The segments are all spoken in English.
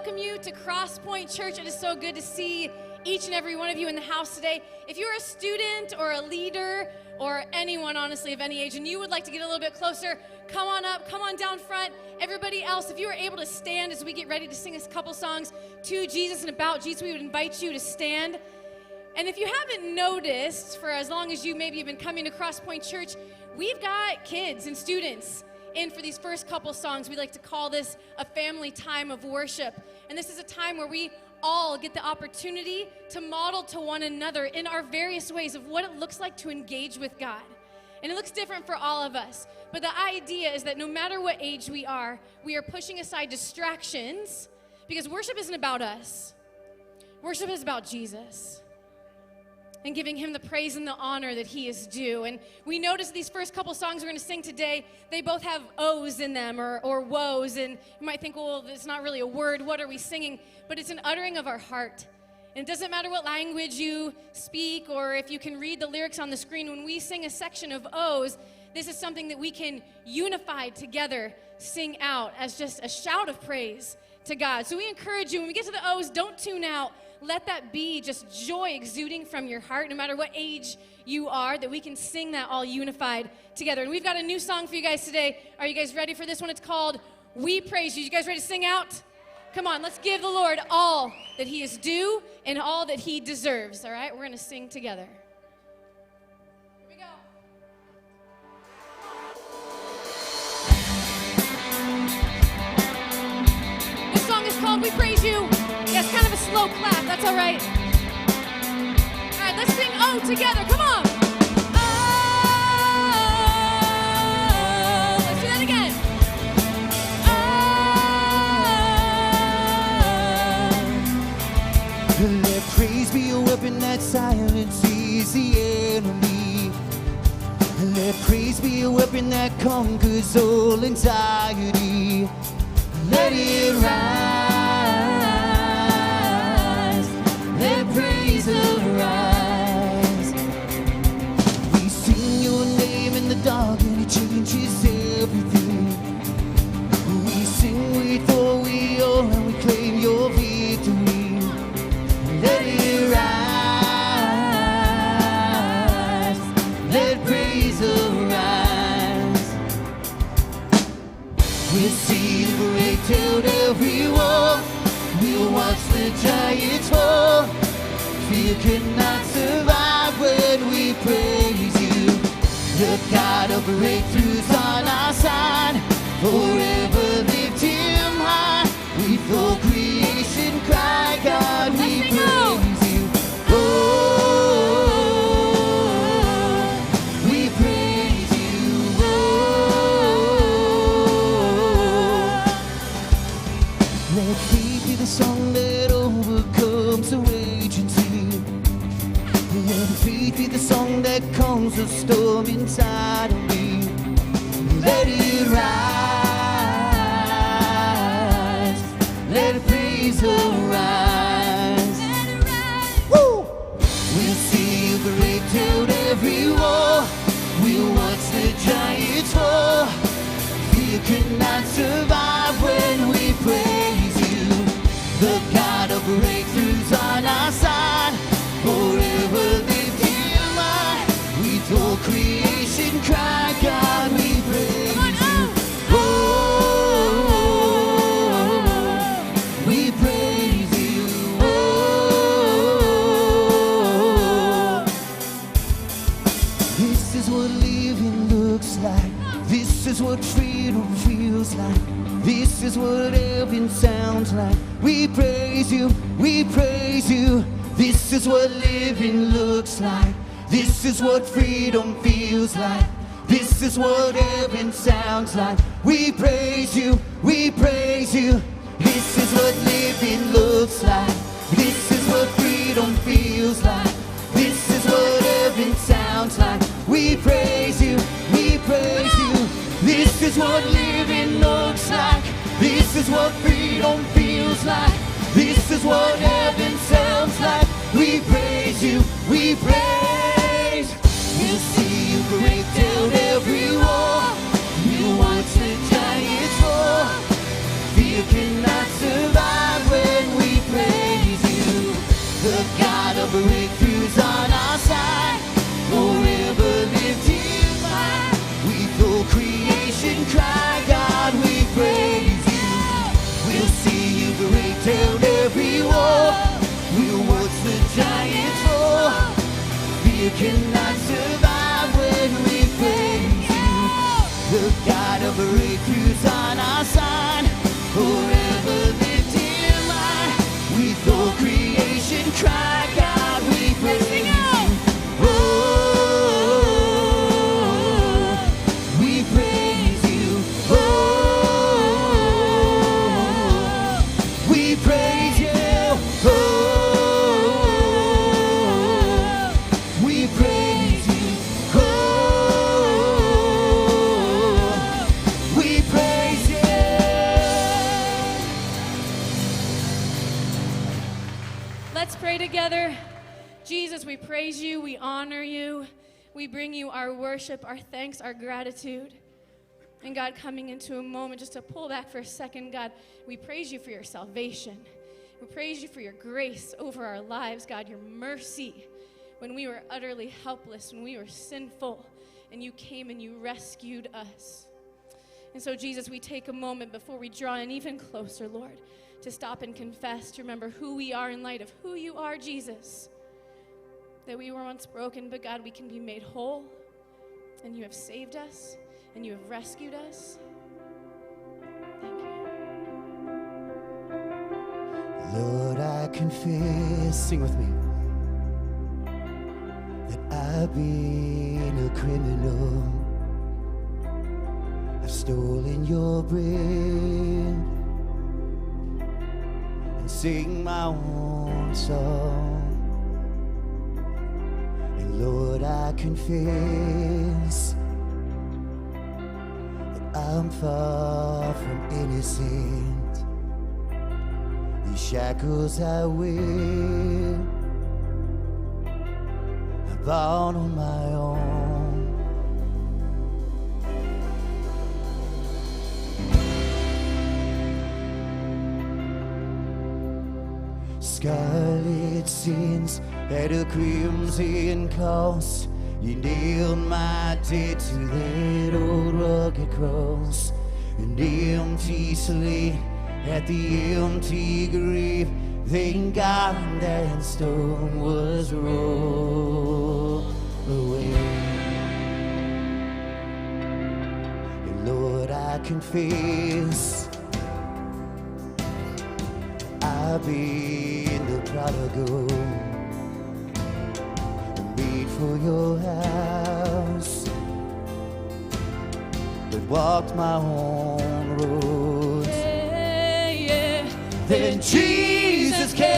welcome you to Crosspoint Church. It is so good to see each and every one of you in the house today. If you're a student or a leader or anyone, honestly, of any age, and you would like to get a little bit closer, come on up, come on down front. Everybody else, if you are able to stand as we get ready to sing a couple songs to Jesus and about Jesus, we would invite you to stand. And if you haven't noticed, for as long as you maybe have been coming to Crosspoint Church, we've got kids and students in for these first couple songs. We like to call this a family time of worship. And this is a time where we all get the opportunity to model to one another in our various ways of what it looks like to engage with God. And it looks different for all of us. But the idea is that no matter what age we are pushing aside distractions, because worship isn't about us. Worship is about Jesus and giving him the praise and the honor that he is due. And we notice these first couple songs we're going to sing today, they both have O's in them or woes. And you might think, well, it's not really a word. What are we singing? But it's an uttering of our heart. And it doesn't matter what language you speak or if you can read the lyrics on the screen. When we sing a section of O's, this is something that we can unify together, sing out as just a shout of praise to God. So we encourage you, when we get to the O's, don't tune out. Let that be just joy exuding from your heart, no matter what age you are, that we can sing that all unified together. And we've got a new song for you guys today. Are you guys ready for this one? It's called We Praise You. You guys ready to sing out? Come on, let's give the Lord all that he is due and all that he deserves. All right, we're going to sing together. Here we go. This song is called We Praise You. Yeah, it's kind of a slow clap. That's all right. All right, let's sing O together. Come on. Oh. Let's do that again. Oh. Let praise be a weapon that silences the enemy. Let praise be a weapon that conquers all anxiety. Let it rise. Let praise arise. We sing your name in the dark and it changes everything. We sing with all we are and we claim your victory. Let it rise. Let praise arise. We'll see the break till every war. We'll watch the giants fall. Fear cannot survive when we praise you. The God of breakthroughs on our side. Forever lift him high. We for creation cry, God, we praise you. Oh, we praise you. Oh, let faith be the song that overcomes the raging sea. Let faith be the song that calms the storm inside of me. Let it rise. Let praise arise. Woo! We'll see you break down every wall. We'll watch the giants fall. Fear cannot survive when we praise you. The God of breakthroughs on our side. Forever lift him high. We for creation cry, God, we praise you. Oh, we praise you. Oh, this is what living looks like. This is what freedom feels like. This is what heaven sounds like. We praise you, we praise you. This is what living looks like. This is what freedom feels like. This is what heaven sounds like. We praise you, we praise you. This is what living looks like. This is what freedom feels like. This is what heaven sounds like. We praise you, we praise you. This is what living looks like. This is what freedom feels like. This is what heaven sounds like. We praise you, we praise. We'll see you break down every wall. We'll watch the giants fall. Fear cannot survive. of breakthroughs on our side, forever lifted high. With all creation cry, God, we praise you. We'll see you break down every wall. We'll watch the giants fall. Fear cannot survive when we praise you. The God of breakthroughs on our side, forever lifted high. With all creation cry, God, we praise you. Oh, we praise you. Oh, we praise you. Oh, we praise you. Oh, we praise you. Let's pray together. Jesus, we praise you, we honor you, we bring you our worship, our thanks, our gratitude. And God, coming into a moment, just to pull back for a second, God, we praise you for your salvation. We praise you for your grace over our lives, God, your mercy when we were utterly helpless, when we were sinful, and you came and you rescued us. And so, Jesus, we take a moment before we draw in even closer, Lord, to stop and confess, to remember who we are in light of who you are, Jesus. That we were once broken, but God, we can be made whole, and you have saved us, and you have rescued us. Thank you. Lord, I confess, sing with me, that I've been a criminal. I've stolen your bread and sing my own song. And Lord, I confess that I'm far from innocent. These shackles I wear, I'm bound on my own. Scarlet sins at a crimson cost. You nailed my debt to that old rugged cross. An empty slate at the empty grave. Thank God that stone was rolled away. And Lord, I confess I've been the prodigal, made for your house, but walked my own roads. Yeah, yeah. Then Jesus came,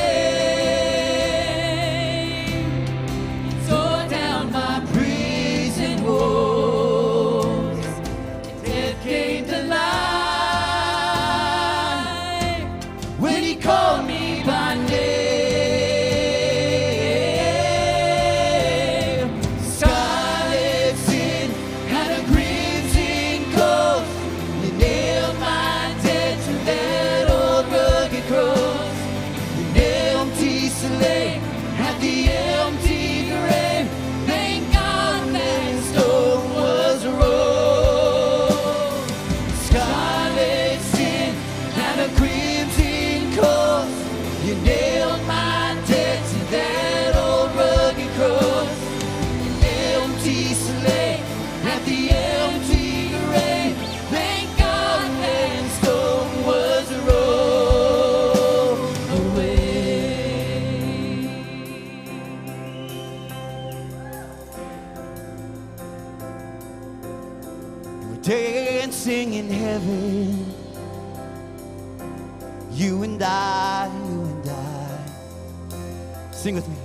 tore down my prison walls. Death came to life when he called me by name. Scarlet sin had a crimson coat. You nailed my debt to that old rugged cross. An empty slate at the empty grave. Thank God that stone was rolled. Scarlet sin had a crimson coat. You nailed my debt to that old rugged cross. An empty slate at the empty grave. Thank God that stone was rolled away. We're dancing in heaven, you and I, you and I. Sing with me.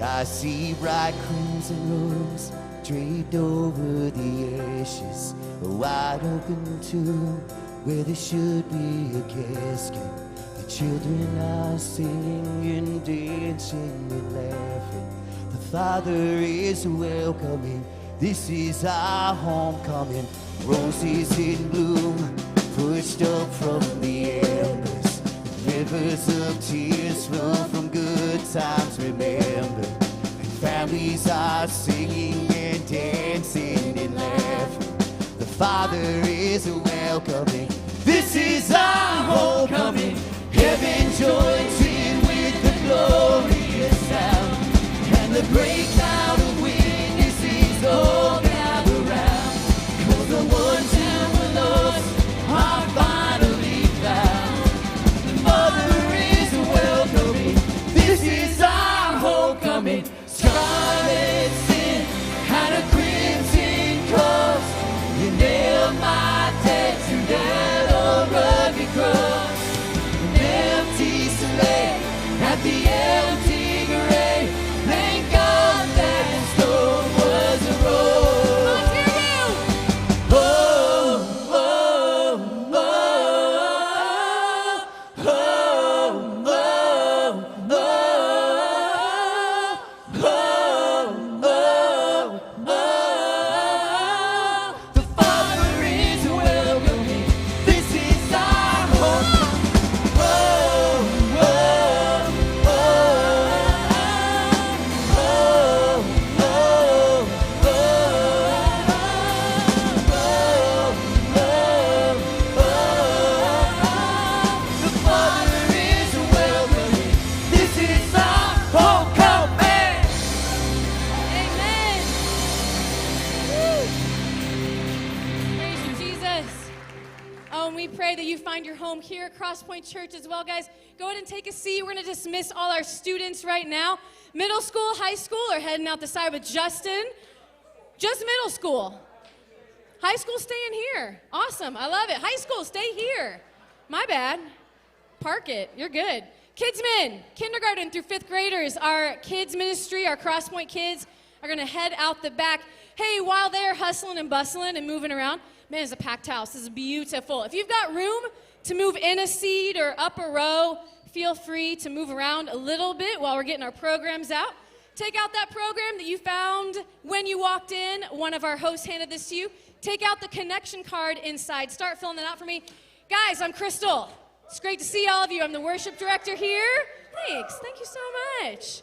I see bright crimson robes draped over the ashes, a wide open tomb where there should be a casket. The children are singing and dancing and laughing. The Father is welcoming. This is our homecoming. Roses in bloom, pushed up from the embers. Rivers of tears flow from good times remembered. And families are singing and dancing and laughing. The Father is welcoming. This is our homecoming. Heaven joins in with the glorious sound. And the great cloud of witnesses all gather round. 'Cause the ones who were lost are finally found. The Mother is welcoming. This is our homecoming. Scarlet sin and a crimson cross. You nailed my debt to that old rugged cross. An empty slate at the empty grave. Thank God that stone was a rose. Come on, hear you. Oh, oh, oh, oh, oh, oh, oh, oh, oh. The Father is welcoming. This is our home. Oh, oh, oh, oh, the Father is welcoming. This is our homecoming. Amen. Woo. Praise you, Jesus. Oh, and we pray that you find your home here at Crosspoint Church as well, guys. Go ahead and take a seat. We're going to dismiss all our students right now. Middle school, high school, are heading out the side with Justin. Just middle school. High school staying here. Awesome. I love it. High school, stay here. My bad. Park it. You're good. Kidsmen, kindergarten through fifth graders, our kids ministry, our Crosspoint kids are going to head out the back. Hey, while they're hustling and bustling and moving around, man, it's a packed house. This is beautiful. If you've got room to move in a seat or up a row, feel free to move around a little bit while we're getting our programs out. Take out that program that you found when you walked in. One of our hosts handed this to you. Take out the connection card inside. Start filling that out for me. Guys, I'm Crystal. It's great to see all of you. I'm the worship director here. Thanks. Thank you so much.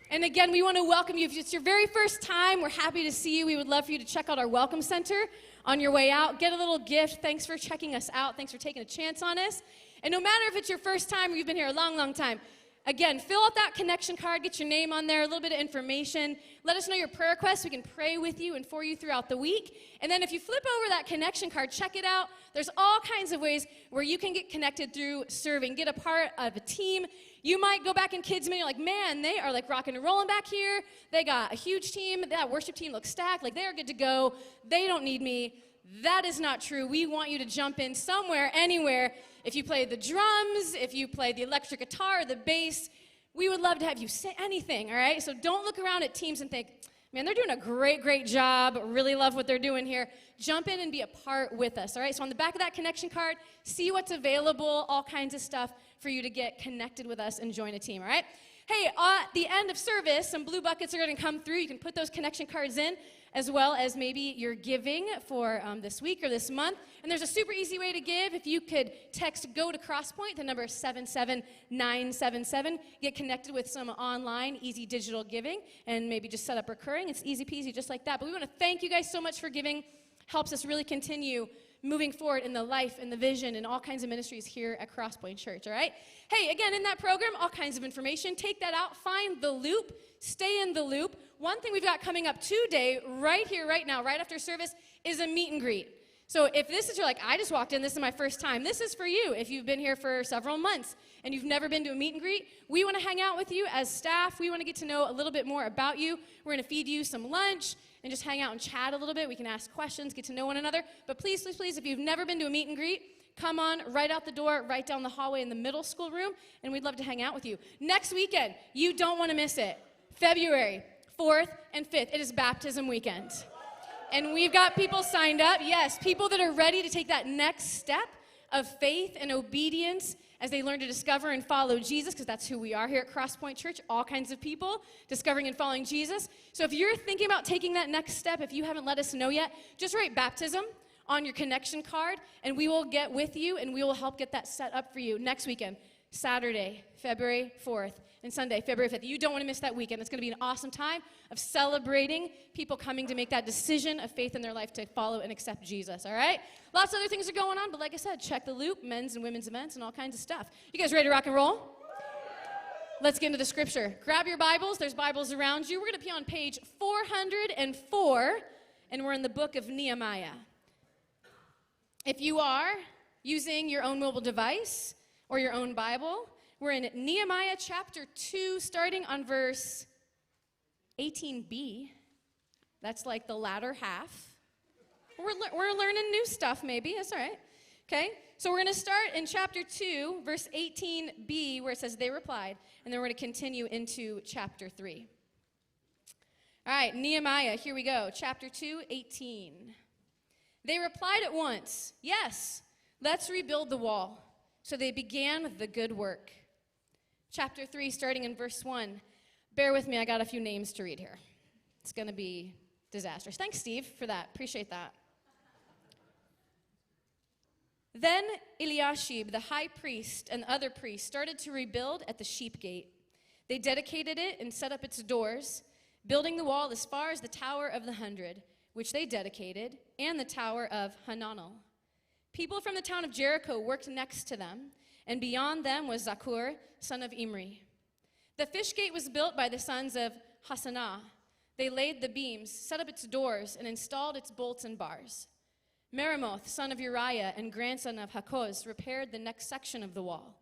And again, we want to welcome you. If it's your very first time, we're happy to see you. We would love for you to check out our welcome center on your way out. Get a little gift. Thanks for checking us out. Thanks for taking a chance on us. And no matter if it's your first time or you've been here a long, long time, again, fill out that connection card, get your name on there, a little bit of information. Let us know your prayer requests. We can pray with you and for you throughout the week. And then if you flip over that connection card, check it out. There's all kinds of ways where you can get connected through serving, get a part of a team. You might go back in kids' ministry, like, man, they are like rocking and rolling back here. They got a huge team. That worship team looks stacked. Like, they are good to go. They don't need me. That is not true. We want you to jump in somewhere, anywhere. If you play the drums, if you play the electric guitar, the bass, we would love to have you say anything, all right? So don't look around at teams and think, man, they're doing a great, great job. Really love what they're doing here. Jump in and be a part with us, all right? So on the back of that connection card, see what's available, all kinds of stuff for you to get connected with us and join a team, all right? Hey, at the end of service, some blue buckets are going to come through. You can put those connection cards in, as well as maybe your giving for this week or this month. And there's a super easy way to give. If you could text GO to Crosspoint, the number is 77977. Get connected with some online, easy digital giving, and maybe just set up recurring. It's easy peasy, just like that. But we want to thank you guys so much for giving. Helps us really continue moving forward in the life and the vision and all kinds of ministries here at Crosspoint Church, all right? Hey, again, in that program, all kinds of information. Take that out. Find the loop. Stay in the loop. One thing we've got coming up today, right here, right now, right after service, is a meet and greet. So if this is, you're like, I just walked in, this is my first time, this is for you. If you've been here for several months and you've never been to a meet and greet, we want to hang out with you as staff. We want to get to know a little bit more about you. We're going to feed you some lunch and just hang out and chat a little bit. We can ask questions, get to know one another. But please, please, please, if you've never been to a meet and greet, come on right out the door, right down the hallway in the middle school room, and we'd love to hang out with you. Next weekend, you don't want to miss it. February 4th and 5th, it is baptism weekend. And we've got people signed up, yes, people that are ready to take that next step of faith and obedience as they learn to discover and follow Jesus, because that's who we are here at Crosspoint Church, all kinds of people discovering and following Jesus. So if you're thinking about taking that next step, if you haven't let us know yet, just write baptism on your connection card, and we will get with you, and we will help get that set up for you next weekend, Saturday, February 4th. and Sunday, February 5th. You don't want to miss that weekend. It's going to be an awesome time of celebrating people coming to make that decision of faith in their life to follow and accept Jesus, all right? Lots of other things are going on, but like I said, check the loop, men's and women's events and all kinds of stuff. You guys ready to rock and roll? Let's get into the scripture. Grab your Bibles. There's Bibles around you. We're going to be on page 404, and we're in the book of Nehemiah. If you are using your own mobile device or your own Bible, we're in Nehemiah chapter 2, starting on verse 18b. That's like the latter half. We're learning new stuff, maybe. That's all right. Okay? So we're going to start in chapter 2, verse 18b, where it says, they replied, and then we're going to continue into chapter 3. All right, Nehemiah, here we go. Chapter 2, 18. They replied at once, yes, let's rebuild the wall. So they began with the good work. Chapter 3, starting in verse 1. Bear with me, I got a few names to read here. It's going to be disastrous. Thanks, Steve, for that. Appreciate that. Then Eliashib, the high priest, and other priests started to rebuild at the sheep gate. They dedicated it and set up its doors, building the wall as far as the Tower of the 100, which they dedicated, and the Tower of Hananel. People from the town of Jericho worked next to them, and beyond them was Zakur, son of Imri. The fish gate was built by the sons of Hassanah. They laid the beams, set up its doors, and installed its bolts and bars. Meremoth, son of Uriah and grandson of Hakoz, repaired the next section of the wall.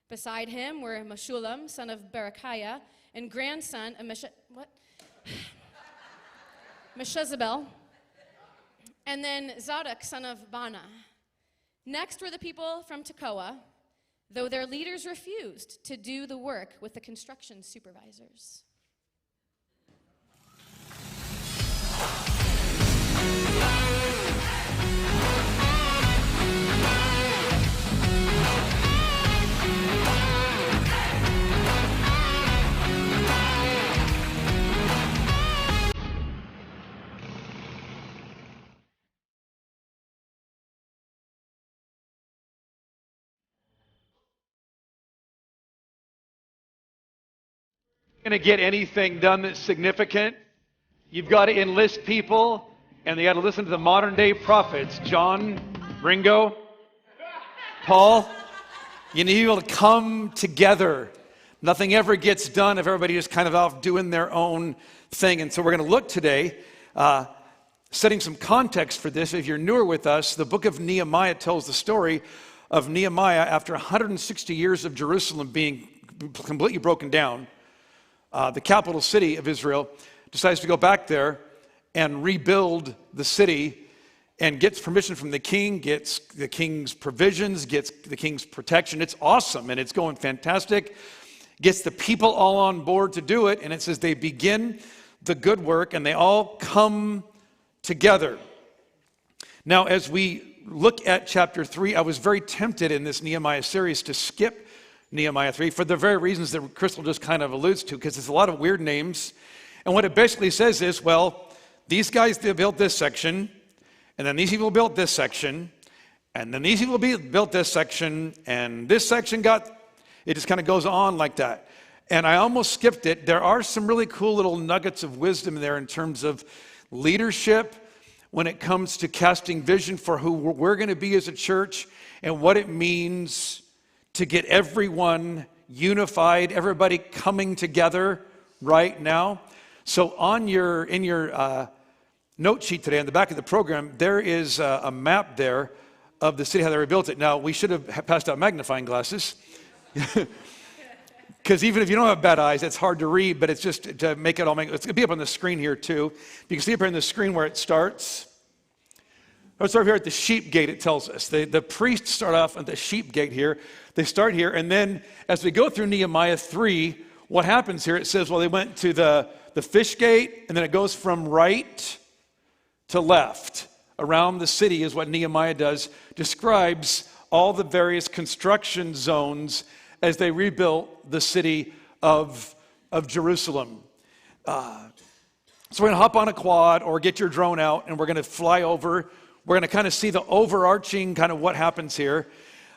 Beside him were Meshullam, son of Berechiah, and grandson of Meshezabel, and then Zadok, son of Bana. Next were the people from Tekoa, though their leaders refused to do the work with the construction supervisors. Going to get anything done that's significant, you've got to enlist people, and they got to listen to the modern day prophets. John, Ringo, Paul. You need people to come together. Nothing ever gets done if everybody is kind of off doing their own thing. And so we're going to look today, setting some context for this. If you're newer with us, the book of Nehemiah tells the story of Nehemiah after 160 years of Jerusalem being completely broken down. The capital city of Israel decides to go back there and rebuild the city and gets permission from the king, gets the king's provisions, gets the king's protection. It's awesome and it's going fantastic. Gets the people all on board to do it, and it says they begin the good work and they all come together. Now, as we look at chapter 3, I was very tempted in this Nehemiah series to skip Nehemiah 3 for the very reasons that Crystal just kind of alludes to, because there's a lot of weird names. And what it basically says is, well, these guys, they built this section, and then these people built this section, and then these people built this section, and this section it just kind of goes on like that. And I almost skipped it. There are some really cool little nuggets of wisdom there in terms of leadership when it comes to casting vision for who we're going to be as a church and what it means to get everyone unified, everybody coming together right now. So in your note sheet today, on the back of the program, there is a map there of the city, how they rebuilt it. Now, we should have passed out magnifying glasses, because even if you don't have bad eyes, it's hard to read, but it's just to make it all it's going to be up on the screen here too. You can see up here on the screen where it starts. Let's start here at the sheep gate, it tells us. The priests start off at the sheep gate here. They start here, and then as we go through Nehemiah 3, what happens here, it says, well, they went to the fish gate, and then it goes from right to left. Around the city is what Nehemiah does, describes all the various construction zones as they rebuilt the city of Jerusalem. So we're going to hop on a quad or get your drone out, and we're going to fly over. We're going to kind of see the overarching kind of what happens here.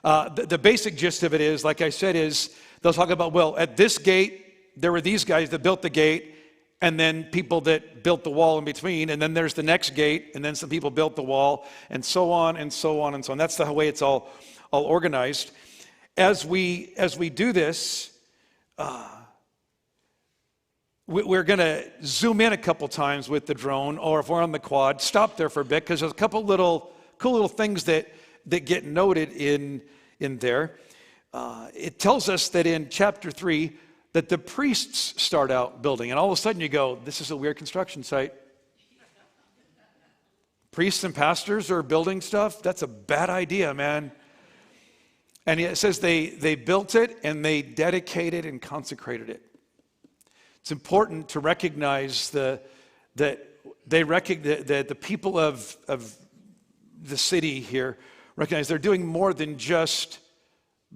The basic gist of it is, like I said, is they'll talk about, well, at this gate, there were these guys that built the gate, and then people that built the wall in between, and then there's the next gate, and then some people built the wall, and so on and so on and so on. That's the way it's all organized. As we do this, we're going to zoom in a couple times with the drone, or if we're on the quad, stop there for a bit, because there's a couple cool little things that get noted in there. It tells us that in chapter 3 that the priests start out building, and all of a sudden you go, this is a weird construction site. Priests and pastors are building stuff? That's a bad idea, man. And it says they built it and they dedicated and consecrated it. It's important to recognize that the people of the city here recognize they're doing more than just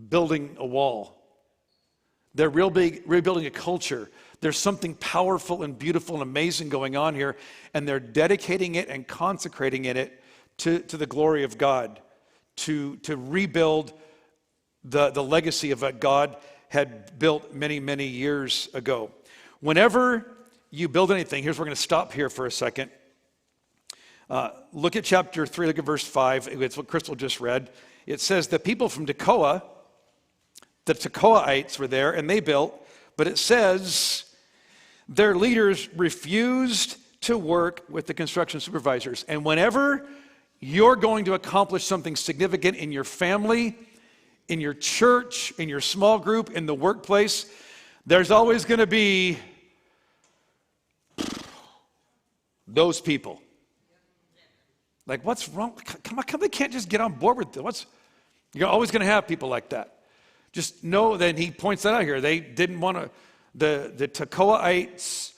building a wall. They're rebuilding a culture. There's something powerful and beautiful and amazing going on here, and they're dedicating it and consecrating it to the glory of God, to rebuild the legacy of what God had built many, many years ago. Whenever you build anything, here's where we're going to stop here for a second. Look at chapter 3, look at verse 5. It's what Crystal just read. It says the people from Tekoa, the Tekoaites were there, and they built, but it says their leaders refused to work with the construction supervisors. And whenever you're going to accomplish something significant in your family, in your church, in your small group, in the workplace, there's always going to be those people. Like, what's wrong? Come on, they can't just get on board with this. You're always going to have people like that. Just know that he points that out here. They didn't want to, the Tekoaites,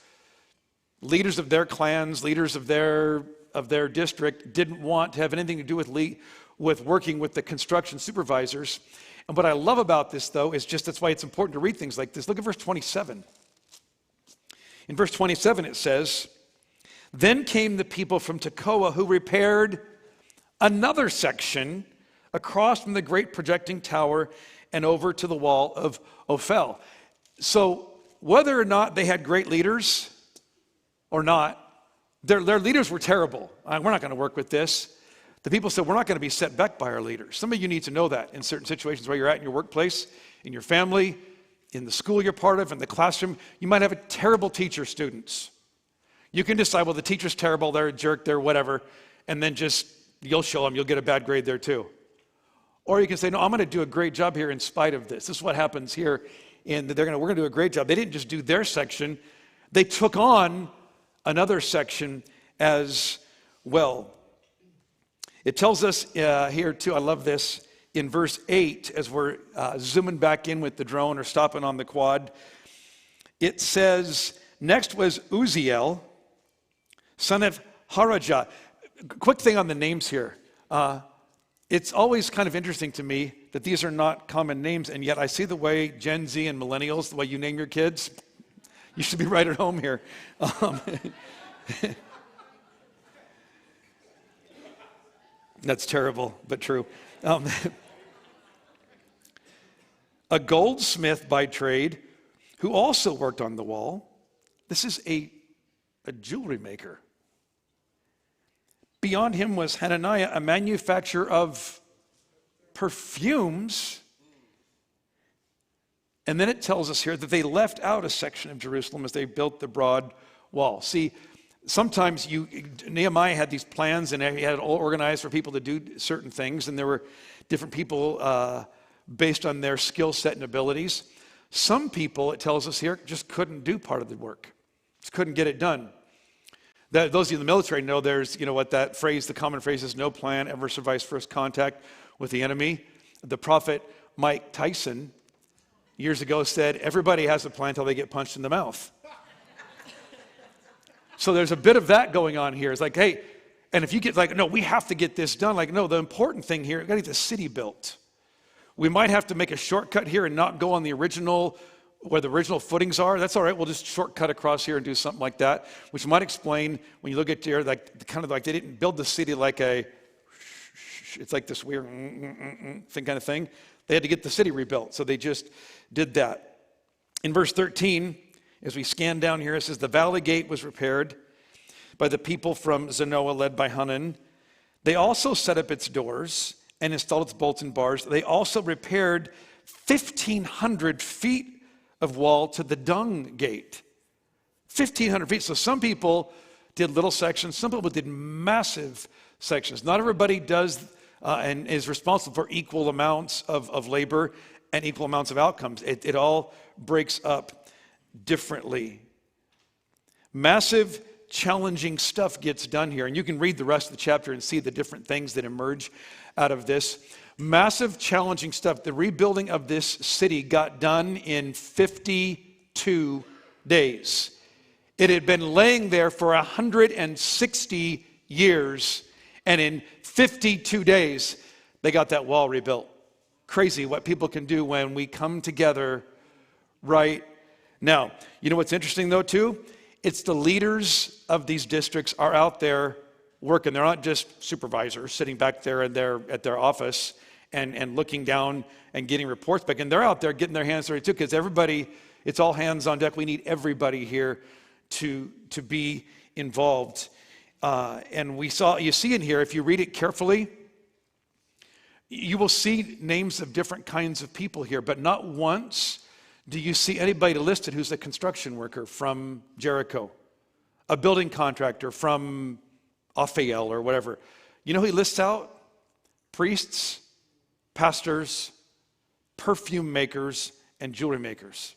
leaders of their clans, leaders of their district, didn't want to have anything to do with working with the construction supervisors. And what I love about this, though, is just that's why it's important to read things like this. Look at verse 27. In verse 27, it says, then came the people from Tekoa who repaired another section across from the great projecting tower and over to the wall of Ophel. So whether or not they had great leaders or not, their leaders were terrible. We're not going to work with this. The people said, we're not going to be set back by our leaders. Some of you need to know that in certain situations where you're at in your workplace, in your family, in the school you're part of, in the classroom. You might have a terrible teacher, students. You can decide, well, the teacher's terrible, they're a jerk, they're whatever, and then just, you'll show them, you'll get a bad grade there too. Or you can say, no, I'm going to do a great job here in spite of this. This is what happens here, and we're going to do a great job. They didn't just do their section, they took on another section as well. It tells us here too, I love this, in verse 8, as we're zooming back in with the drone or stopping on the quad, it says, next was Uzziel, son of Harajah. Quick thing on the names here. It's always kind of interesting to me that these are not common names, and yet I see the way Gen Z and millennials, the way you name your kids. You should be right at home here. That's terrible, but true. A goldsmith by trade who also worked on the wall. This is a jewelry maker. Beyond him was Hananiah, a manufacturer of perfumes. And then it tells us here that they left out a section of Jerusalem as they built the broad wall. See, sometimes Nehemiah had these plans and he had it all organized for people to do certain things, and there were different people based on their skill set and abilities. Some people, it tells us here, just couldn't do part of the work. Just couldn't get it done. Those of you in the military know there's, what that phrase, the common phrase is, no plan ever survives first contact with the enemy. The prophet Mike Tyson years ago said, everybody has a plan until they get punched in the mouth. So there's a bit of that going on here. It's like, hey, and if you get like, no, we have to get this done. Like, no, the important thing here, we've got to get the city built. We might have to make a shortcut here and not go on the original, where the original footings are. That's all right. We'll just shortcut across here and do something like that, which might explain when you look at here, like kind of like they didn't build the city like it's like this weird thing kind of thing. They had to get the city rebuilt, so they just did that. In verse 13, As we scan down here, it says the valley gate was repaired by the people from Zanoah, led by Hanan. They also set up its doors and installed its bolts and bars. They also repaired 1,500 feet of wall to the dung gate. 1,500 feet. So some people did little sections. Some people did massive sections. Not everybody does and is responsible for equal amounts of labor and equal amounts of outcomes. It all breaks up differently. Massive, challenging stuff gets done here. And you can read the rest of the chapter and see the different things that emerge out of this. Massive, challenging stuff. The rebuilding of this city got done in 52 days. It had been laying there for 160 years, and in 52 days, they got that wall rebuilt. Crazy what people can do when we come together right now. You know what's interesting, though, too? It's the leaders of these districts are out there working. They're not just supervisors sitting back there at their office and looking down and getting reports back. And they're out there getting their hands dirty, too, because everybody, it's all hands on deck. We need everybody here to be involved. And you see in here, if you read it carefully, you will see names of different kinds of people here, but not once do you see anybody listed who's a construction worker from Jericho, a building contractor from Ophael or whatever. You know who he lists out? Priests, pastors, perfume makers, and jewelry makers.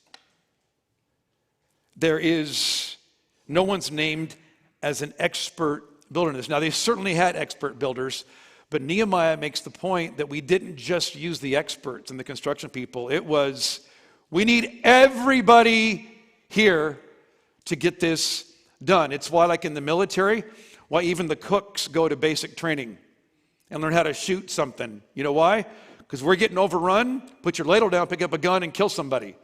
No one's named as an expert builder in this. Now, they certainly had expert builders, but Nehemiah makes the point that we didn't just use the experts and the construction people. It was, we need everybody here to get this done. It's why, like in the military, why even the cooks go to basic training and learn how to shoot something. You know why? Because we're getting overrun. Put your ladle down, pick up a gun, and kill somebody.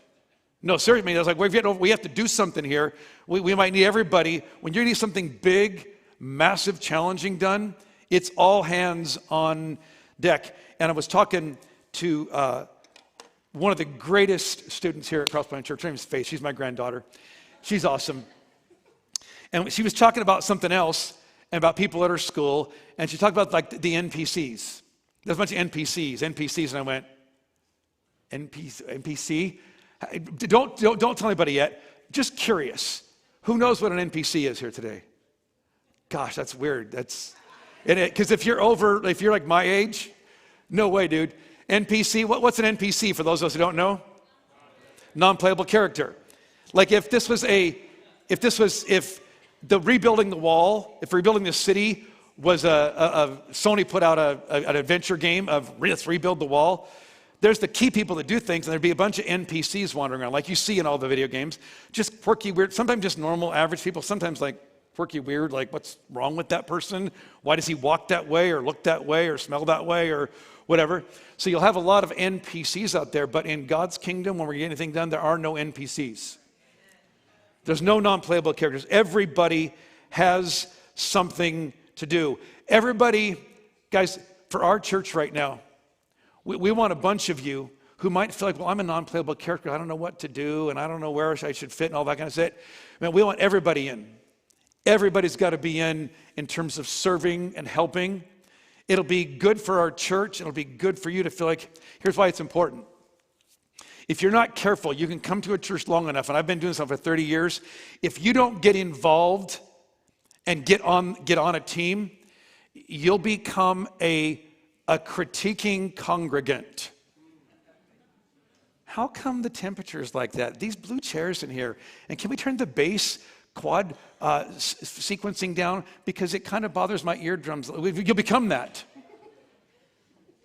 No, seriously, I was like, we have to do something here. We might need everybody. When you need something big, massive, challenging done, it's all hands on deck. And I was talking to one of the greatest students here at Crosspoint Church. Her name's Faith. She's my granddaughter. She's awesome. And she was talking about something else and about people at her school. And she talked about like the NPCs. There's a bunch of NPCs. And I went, NPC? Don't tell anybody yet. Just curious. Who knows what an NPC is here today? Gosh, that's weird. Because if you're like my age, no way, dude. NPC, what's an NPC for those of us who don't know? Non-playable character. Like if rebuilding the wall, if rebuilding the city was Sony put out an adventure game of let's rebuild the wall, there's the key people that do things, and there'd be a bunch of NPCs wandering around, like you see in all the video games. Just quirky, weird, sometimes just normal, average people, sometimes like quirky, weird, like what's wrong with that person? Why does he walk that way or look that way or smell that way or whatever? So you'll have a lot of NPCs out there, but in God's kingdom, when we get anything done, there are no NPCs. There's no non-playable characters. Everybody has something to do. Everybody, guys, for our church right now, we want a bunch of you who might feel like, well, I'm a non-playable character. I don't know what to do, and I don't know where I should fit and all that kind of stuff. Man, we want everybody in. Everybody's got to be in terms of serving and helping. It'll be good for our church. It'll be good for you to feel like, here's why it's important. If you're not careful, you can come to a church long enough, and I've been doing this for 30 years. If you don't get involved and get on a team, you'll become a critiquing congregant. How come the temperature is like that? These blue chairs in here, and can we turn the bass quad sequencing down? Because it kind of bothers my eardrums. You'll become that.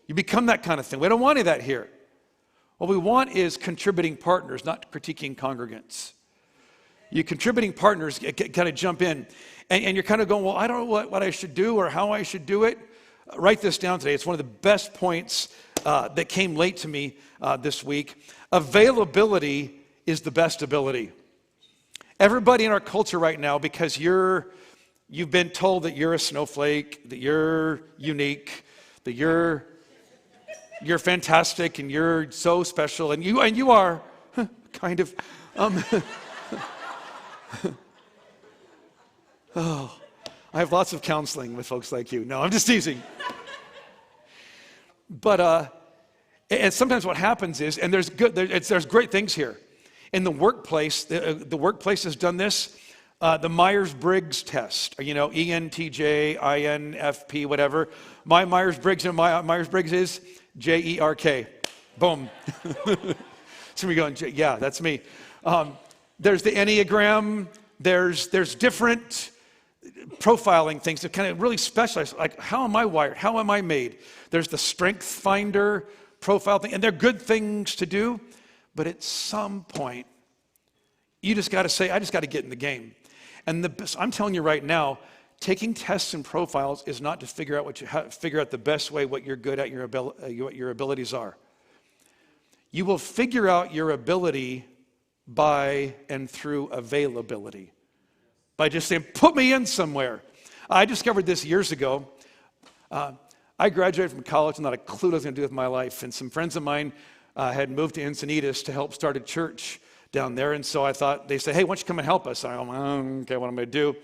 You become that kind of thing. We don't want any of that here. What we want is contributing partners, not critiquing congregants. You contributing partners kind of jump in, and you're kind of going, well, I don't know what I should do or how I should do it. Write this down today. It's one of the best points that came late to me this week. Availability is the best ability. Everybody in our culture right now, because you've been told that you're a snowflake, that you're unique, that you're fantastic, and you're so special, and you are kind of. Oh, I have lots of counseling with folks like you. No, I'm just teasing. But and sometimes what happens is, and there's great things here. In the workplace, the workplace has done this. The Myers-Briggs test, ENTJ, INFP, whatever. My Myers-Briggs and my Myers-Briggs is JERK. Boom. So we're going, yeah, that's me. There's the Enneagram. There's different profiling things that kind of really specialize. Like, how am I wired? How am I made? There's the Strength Finder profile thing, and they're good things to do. But at some point, you just got to say, I just got to get in the game. And I'm telling you right now, taking tests and profiles is not to figure out the best way what you're good at, what your abilities are. You will figure out your ability by and through availability. By just saying, put me in somewhere. I discovered this years ago. I graduated from college and not a clue what I was going to do with my life. And some friends of mine had moved to Encinitas to help start a church down there. And so I thought, they said, hey, why don't you come and help us? I go, okay, what am I going to do?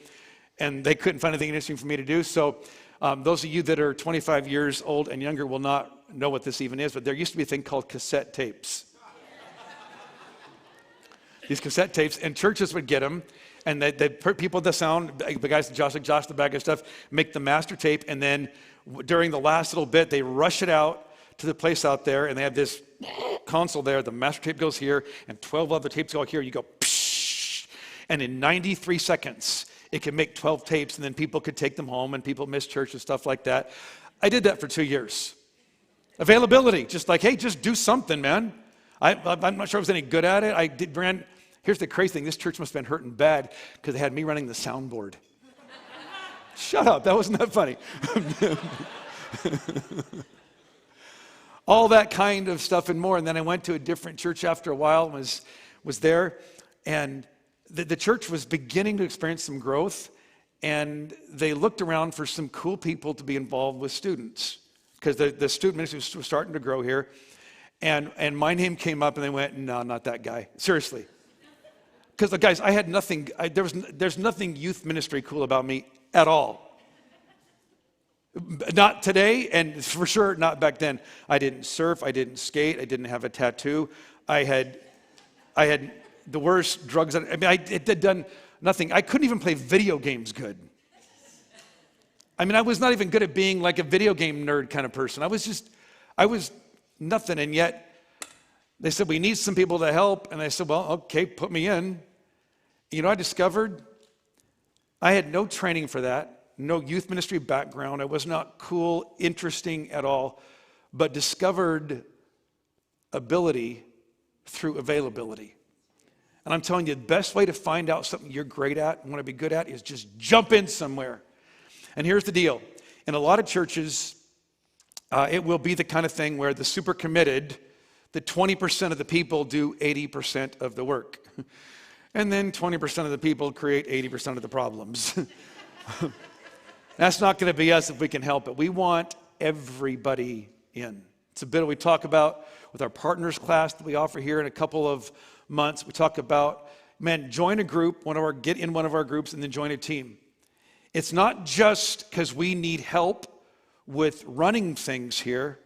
And they couldn't find anything interesting for me to do. So those of you that are 25 years old and younger will not know what this even is, but there used to be a thing called cassette tapes. These cassette tapes, and churches would get them, and they'd put people with the sound, the guys, Josh, the bag of stuff, make the master tape, and then during the last little bit, they rush it out to the place out there, and they have this console there. The master tape goes here, and 12 other tapes go here. You go, psh, and in 93 seconds, it can make 12 tapes, and then people could take them home, and people miss church and stuff like that. I did that for 2 years. Availability, just like, hey, just do something, man. I'm not sure I was any good at it. Here's the crazy thing. This church must have been hurting bad because they had me running the soundboard. Shut up. That wasn't that funny. All that kind of stuff and more. And then I went to a different church after a while and was there. And the church was beginning to experience some growth. And they looked around for some cool people to be involved with students. Because the student ministry was starting to grow here. And my name came up and they went, no, not that guy. Seriously. Because, guys, I had nothing, there's nothing youth ministry cool about me at all. Not today, and for sure not back then. I didn't surf, I didn't skate, I didn't have a tattoo. I had the worst drugs. I had done nothing. I couldn't even play video games good. I was not even good at being like a video game nerd kind of person. I was nothing, and yet they said, we need some people to help. And I said, well, okay, put me in. I discovered I had no training for that, no youth ministry background. I was not cool, interesting at all, but discovered ability through availability. And I'm telling you, the best way to find out something you're great at and want to be good at is just jump in somewhere. And here's the deal. In a lot of churches, it will be the kind of thing where the super committed, the 20% of the people do 80% of the work. And then 20% of the people create 80% of the problems. That's not going to be us if we can help it. We want everybody in. It's a bit we talk about with our partners class that we offer here in a couple of months. We talk about, join a group, get in one of our groups and then join a team. It's not just because we need help with running things here.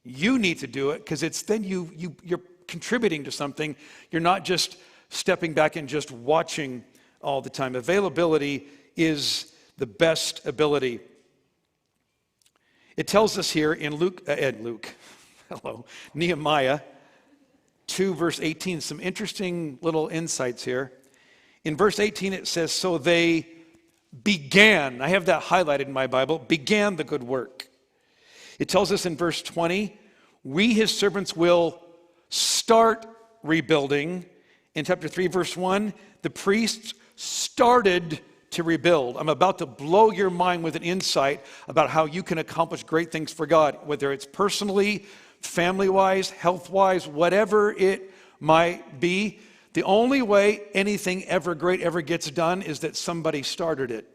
You need to do it because it's then you're contributing to something. You're not just stepping back and just watching all the time. Availability is the best ability. It tells us here in Nehemiah 2 verse 18, some interesting little insights here. In verse 18 it says, so they began, I have that highlighted in my Bible, began the good work. It tells us in verse 20, we, his servants, will start rebuilding. In chapter 3, verse 1, the priests started to rebuild. I'm about to blow your mind with an insight about how you can accomplish great things for God, whether it's personally, family-wise, health-wise, whatever it might be. The only way anything ever great ever gets done is that somebody started it.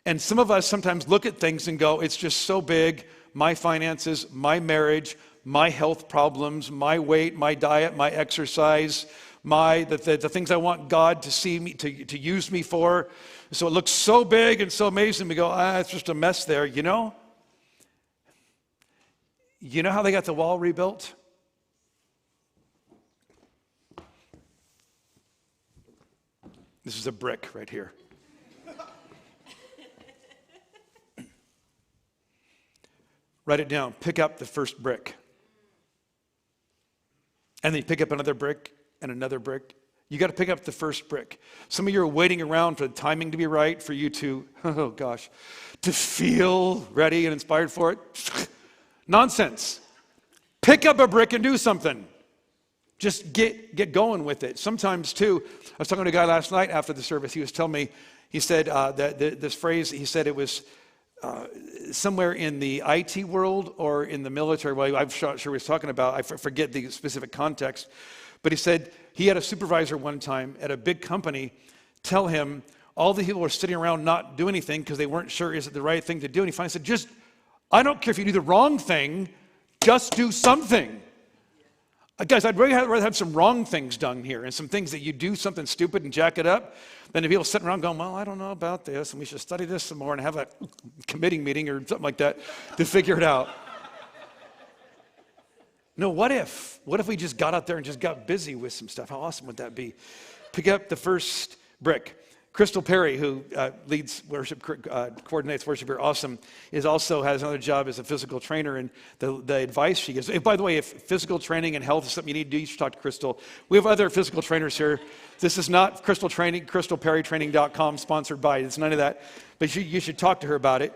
And some of us sometimes look at things and go, it's just so big, my finances, my marriage, my health problems, my weight, my diet, my exercise, the things I want God to see me, to use me for. So it looks so big and so amazing. We go, it's just a mess there. You know how they got the wall rebuilt? This is a brick right here. Write it down. Pick up the first brick. And then you pick up another brick and another brick. You got to pick up the first brick. Some of you are waiting around for the timing to be right for you to, to feel ready and inspired for it. Nonsense. Pick up a brick and do something. Just get going with it. Sometimes, too, I was talking to a guy last night after the service. He was telling me, he said this phrase, he said it was somewhere in the IT world or in the military. Well, I'm sure he was talking about, I forget the specific context, but he said he had a supervisor one time at a big company tell him all the people were sitting around not doing anything because they weren't sure is it the right thing to do. And he finally said, I don't care if you do the wrong thing, just do something. Guys, I'd rather have some wrong things done here and some things that you do something stupid and jack it up than to people sitting around going, well, I don't know about this, and we should study this some more and have a committee meeting or something like that to figure it out. No, what if we just got out there and just got busy with some stuff? How awesome would that be? Pick up the first brick. Crystal Perry, who leads worship, coordinates worship here, awesome, also has another job as a physical trainer, and the advice she gives. By the way, if physical training and health is something you need to do, you should talk to Crystal. We have other physical trainers here. This is not Crystal Training, crystalperrytraining.com, sponsored by. It's none of that, but you should talk to her about it.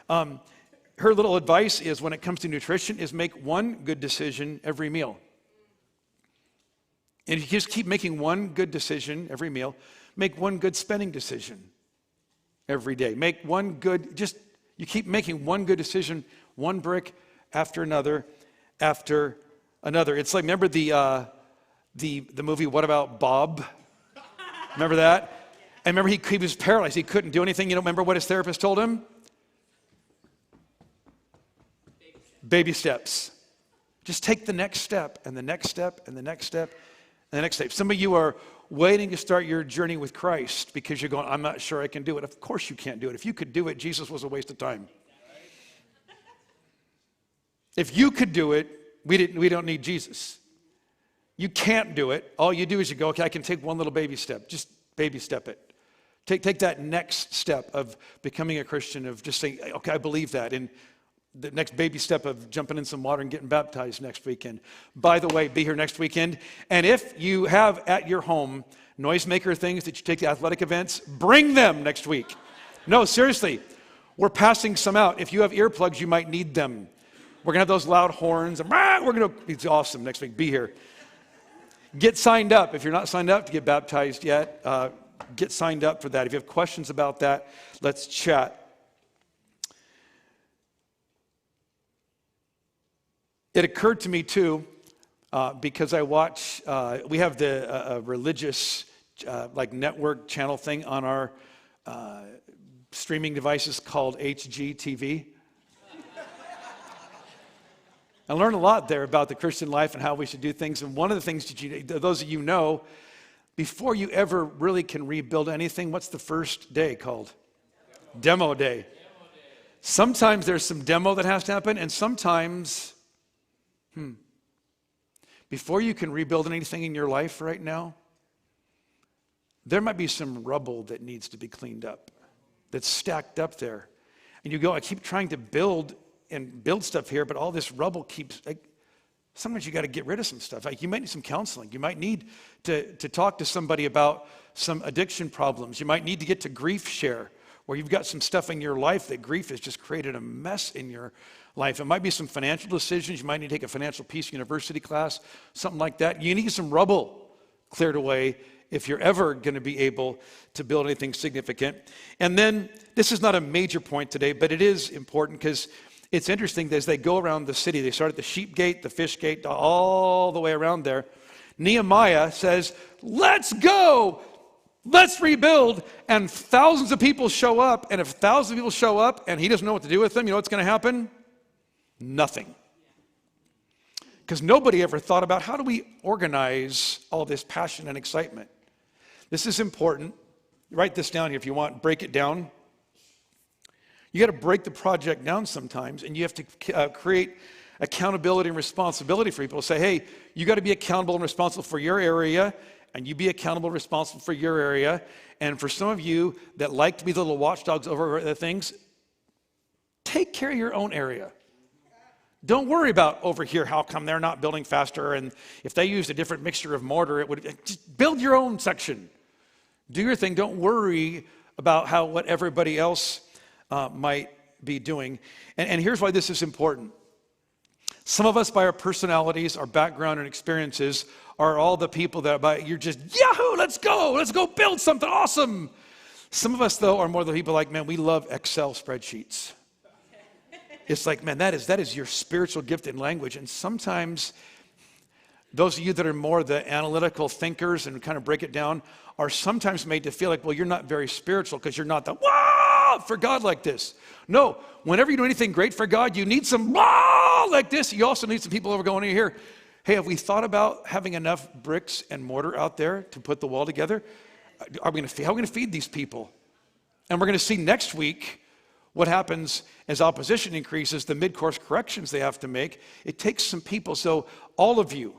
Her little advice is, when it comes to nutrition, is make one good decision every meal. And if you just keep making one good decision every meal, make one good spending decision every day. You keep making one good decision, one brick after another, after another. It's like, remember the movie What About Bob? Remember that? And remember he was paralyzed. He couldn't do anything. You don't remember what his therapist told him? Baby steps. Just take the next step, and the next step, and the next step, and the next step. Some of you are waiting to start your journey with Christ because you're going, I'm not sure I can do it. Of course you can't do it. If you could do it, Jesus was a waste of time. If you could do it, we don't need Jesus. You can't do it. All you do is you go, okay, I can take one little baby step. Just baby step it. Take that next step of becoming a Christian, of just saying, okay, I believe that. And the next baby step of jumping in some water and getting baptized next weekend. By the way, be here next weekend. And if you have at your home noisemaker things that you take to athletic events, bring them next week. No, seriously, we're passing some out. If you have earplugs, you might need them. We're going to have those loud horns. And it's awesome next week. Be here. Get signed up. If you're not signed up to get baptized yet, get signed up for that. If you have questions about that, let's chat. It occurred to me, too, because I watch, we have the religious network channel thing on our streaming devices called HGTV. I learned a lot there about the Christian life and how we should do things. And one of the things that those of you know, before you ever really can rebuild anything, what's the first day called? Demo day. Sometimes there's some demo that has to happen, and sometimes... Before you can rebuild anything in your life right now, there might be some rubble that needs to be cleaned up, that's stacked up there. And you go, I keep trying to build stuff here, but all this rubble keeps, sometimes you got to get rid of some stuff. You might need some counseling. You might need to talk to somebody about some addiction problems. You might need to get to grief share, where you've got some stuff in your life that grief has just created a mess in your life. It might be some financial decisions. You might need to take a financial peace university class, something like that. You need some rubble cleared away if you're ever going to be able to build anything significant. And then, this is not a major point today, but it is important because it's interesting that as they go around the city, they start at the sheep gate, the fish gate, all the way around there. Nehemiah says, let's go. Let's rebuild. And thousands of people show up. And if thousands of people show up and he doesn't know what to do with them, you know what's going to happen? Nothing. Because nobody ever thought about how do we organize all this passion and excitement. This is important. Write this down here if you want. Break it down. You got to break the project down sometimes, and you have to create accountability and responsibility for people. Say, hey, you got to be accountable and responsible for your area, and you be accountable and responsible for your area. And for some of you that like to be the little watchdogs over the things, take care of your own area. Don't worry about over here, how come they're not building faster, and if they used a different mixture of mortar, it would just build your own section. Do your thing. Don't worry about what everybody else might be doing. And here's why this is important. Some of us, by our personalities, our background, and experiences, are all the people that you're just, yahoo, let's go build something awesome. Some of us, though, are more the people like, man, we love Excel spreadsheets. It's like, man, that is your spiritual gift in language. And sometimes those of you that are more the analytical thinkers and kind of break it down are sometimes made to feel like, well, you're not very spiritual because you're not the wow for God like this. No, whenever you do anything great for God, you need some wow like this. You also need some people over going in here. Hey, have we thought about having enough bricks and mortar out there to put the wall together? How are we going to feed these people? And we're going to see next week what happens as opposition increases, the mid-course corrections they have to make. It takes some people. So all of you,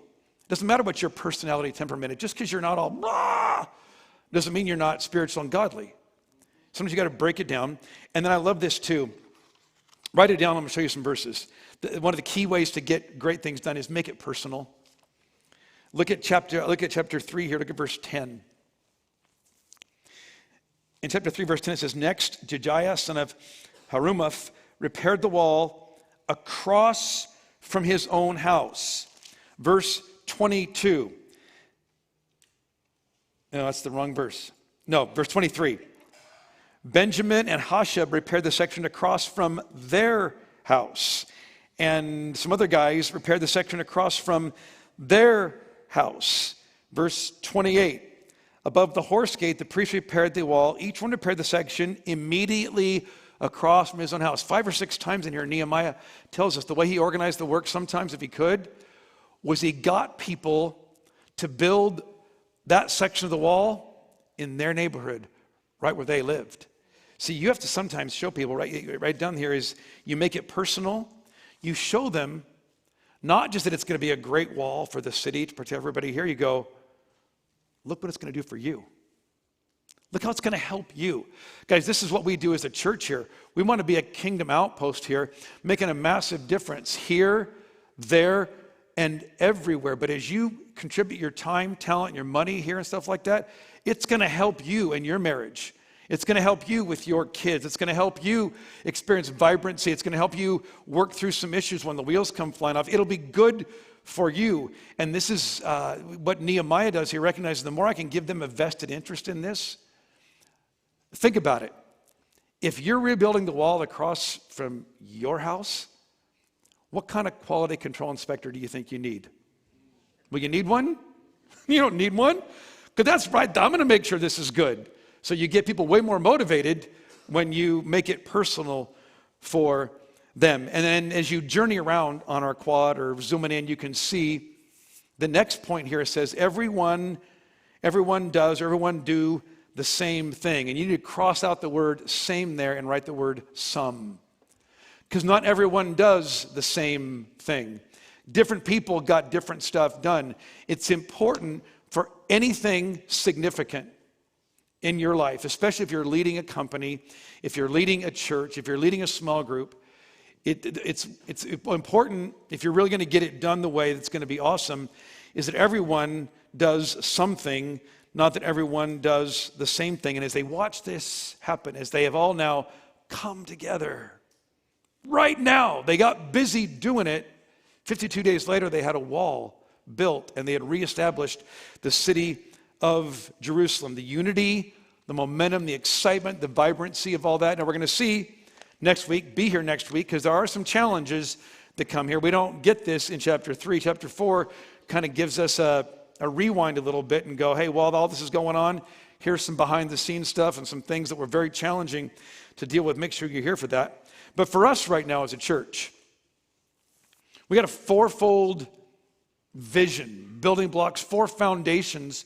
doesn't matter what your personality, temperament is, just because you're not all blah, doesn't mean you're not spiritual and godly. Sometimes you got to break it down. And then I love this too. Write it down. I'm going to show you some verses. One of the key ways to get great things done is make it personal. Look at chapter 3 here. Look at verse 10. In chapter 3, verse 10, it says, next, Jehiah, son of Harumaph, repaired the wall across from his own house. Verse 22. No, that's the wrong verse. No, verse 23. Benjamin and Hashab repaired the section across from their house. And some other guys repaired the section across from their house. Verse 28. Above the horse gate, the priest repaired the wall. Each one repaired the section immediately across from his own house. 5 or 6 times in here, Nehemiah tells us the way he organized the work sometimes, if he could, was he got people to build that section of the wall in their neighborhood, right where they lived. See, you have to sometimes show people, right down here is you make it personal. You show them not just that it's going to be a great wall for the city to protect everybody here. You go, look what it's going to do for you. Look how it's going to help you. Guys, this is what we do as a church here. We want to be a kingdom outpost here, making a massive difference here, there, and everywhere. But as you contribute your time, talent, your money here and stuff like that, it's going to help you in your marriage. It's going to help you with your kids. It's going to help you experience vibrancy. It's going to help you work through some issues when the wheels come flying off. It'll be good for you. And this is what Nehemiah does. He recognizes the more I can give them a vested interest in this. Think about it. If you're rebuilding the wall across from your house, what kind of quality control inspector do you think you need? Well, you need one? You don't need one? Because that's right. I'm going to make sure this is good. So you get people way more motivated when you make it personal for them. And then as you journey around on our quad or zooming in, you can see the next point here says everyone do the same thing. And you need to cross out the word same there and write the word some. Because not everyone does the same thing. Different people got different stuff done. It's important for anything significant in your life, especially if you're leading a company, if you're leading a church, if you're leading a small group. It's important, if you're really going to get it done the way that's going to be awesome, is that everyone does something, not that everyone does the same thing. And as they watch this happen, as they have all now come together, right now, they got busy doing it. 52 days later, they had a wall built, and they had reestablished the city of Jerusalem. The unity, the momentum, the excitement, the vibrancy of all that. Now we're going to see next week, be here next week, because there are some challenges that come here. We don't get this in chapter 3. Chapter 4 kind of gives us a rewind a little bit and go, hey, while all this is going on, here's some behind-the-scenes stuff and some things that were very challenging to deal with. Make sure you're here for that. But for us right now as a church, we got a fourfold vision, building blocks, 4 foundations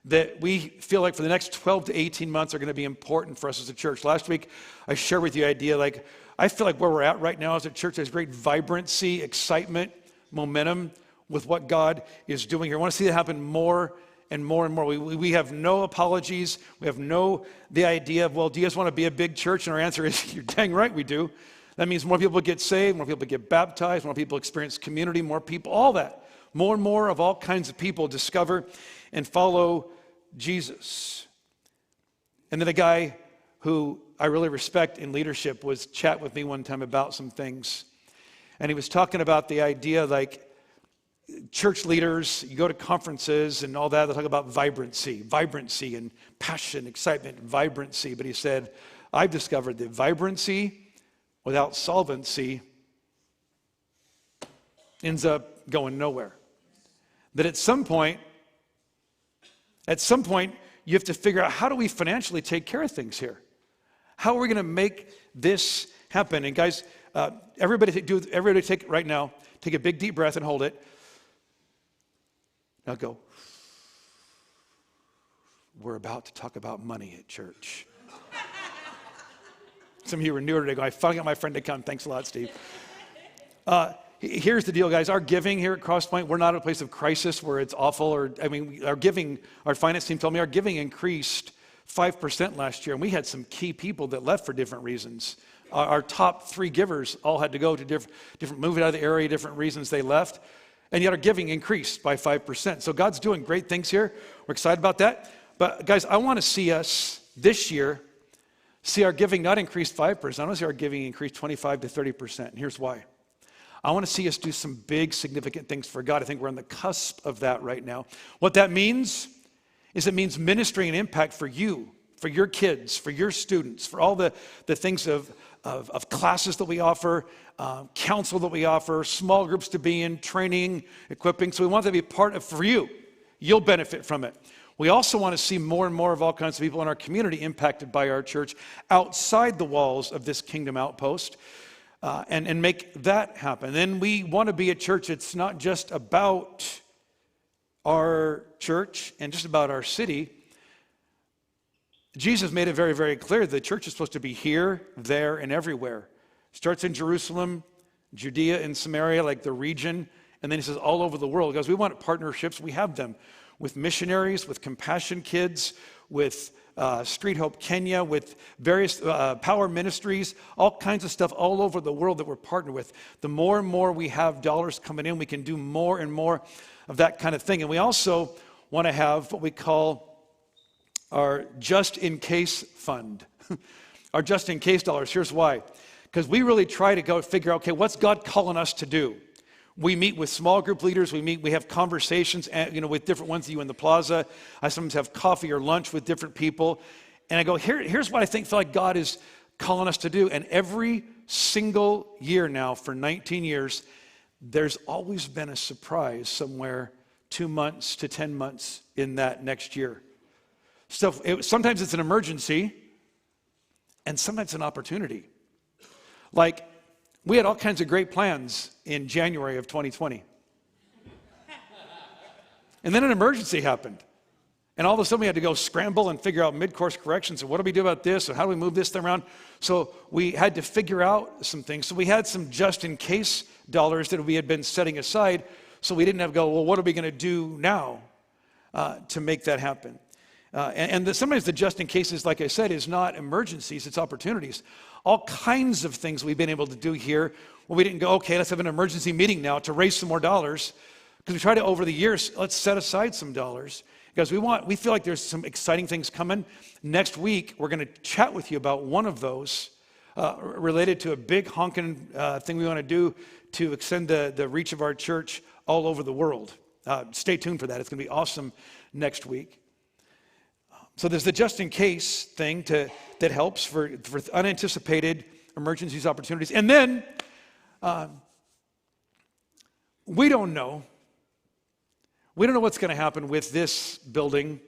that we feel like for the next 12 to 18 months are going to be important for us as a church. Last week, I shared with you the idea, like, I feel like where we're at right now as a church, there's great vibrancy, excitement, momentum with what God is doing here. I want to see that happen more and more and more. We have no apologies. We have the idea of, well, do you guys want to be a big church? And our answer is, you're dang right we do. That means more people get saved, more people get baptized, more people experience community, more people, all that. More and more of all kinds of people discover and follow Jesus. And then a guy who I really respect in leadership was chat with me one time about some things. And he was talking about the idea, like, church leaders, you go to conferences and all that, they talk about vibrancy and passion, excitement, vibrancy. But he said, I've discovered that vibrancy without solvency ends up going nowhere. That at some point, you have to figure out, how do we financially take care of things here? How are we going to make this happen? And guys, everybody take right now, take a big deep breath and hold it. Now go. We're about to talk about money at church. Some of you were newer today. I finally got my friend to come. Thanks a lot, Steve. Here's the deal, guys. Our giving here at Crosspoint, we're not at a place of crisis where it's awful. Our finance team told me our giving increased 5% last year, and we had some key people that left for different reasons. Our top 3 givers all had to go to different moving out of the area, different reasons they left, and yet our giving increased by 5%. So God's doing great things here. We're excited about that. But guys, I want to see us this year see our giving not increase 5%. I want to see our giving increase 25 to 30%. And here's why. I want to see us do some big, significant things for God. I think we're on the cusp of that right now. What that means is it means ministry and impact for you, for your kids, for your students, for all the things of classes that we offer, counsel that we offer, small groups to be in, training, equipping. So we want that to be part of for you. You'll benefit from it. We also want to see more and more of all kinds of people in our community impacted by our church outside the walls of this kingdom outpost. And make that happen. Then we want to be a church that's not just about our church and just about our city. Jesus made it very, very clear the church is supposed to be here, there, and everywhere. Starts in Jerusalem, Judea and Samaria, like the region, and then he says all over the world. Guys, we want partnerships. We have them with missionaries, with Compassion Kids, with Street Hope Kenya, with various power ministries, all kinds of stuff all over the world that we're partnered with. The more and more we have dollars coming in, we can do more and more of that kind of thing. And we also want to have what we call our just-in-case fund. Our just-in-case dollars. Here's why. Because we really try to go figure out, okay, what's God calling us to do? We meet with small group leaders. We have conversations, with different ones of you in the plaza. I sometimes have coffee or lunch with different people. And I go, here's what I feel like God is calling us to do. And every single year now for 19 years, there's always been a surprise somewhere 2 months to 10 months in that next year. So sometimes it's an emergency, and sometimes it's an opportunity. Like, we had all kinds of great plans in January of 2020. And then an emergency happened. And all of a sudden we had to go scramble and figure out mid-course corrections. And what do we do about this? And how do we move this thing around? So we had to figure out some things. So we had some just-in-case dollars that we had been setting aside. So we didn't have to go, well, what are we going to do now to make that happen? Sometimes the just-in-cases, like I said, is not emergencies, it's opportunities. All kinds of things we've been able to do here where we didn't go, okay, let's have an emergency meeting now to raise some more dollars. Because we try to, over the years, let's set aside some dollars. Because we feel like there's some exciting things coming. Next week, we're going to chat with you about one of those related to a big honking thing we want to do to extend the reach of our church all over the world. Stay tuned for that. It's going to be awesome next week. So there's the just-in-case thing that helps for unanticipated emergencies, opportunities. And then we don't know. We don't know what's going to happen with this building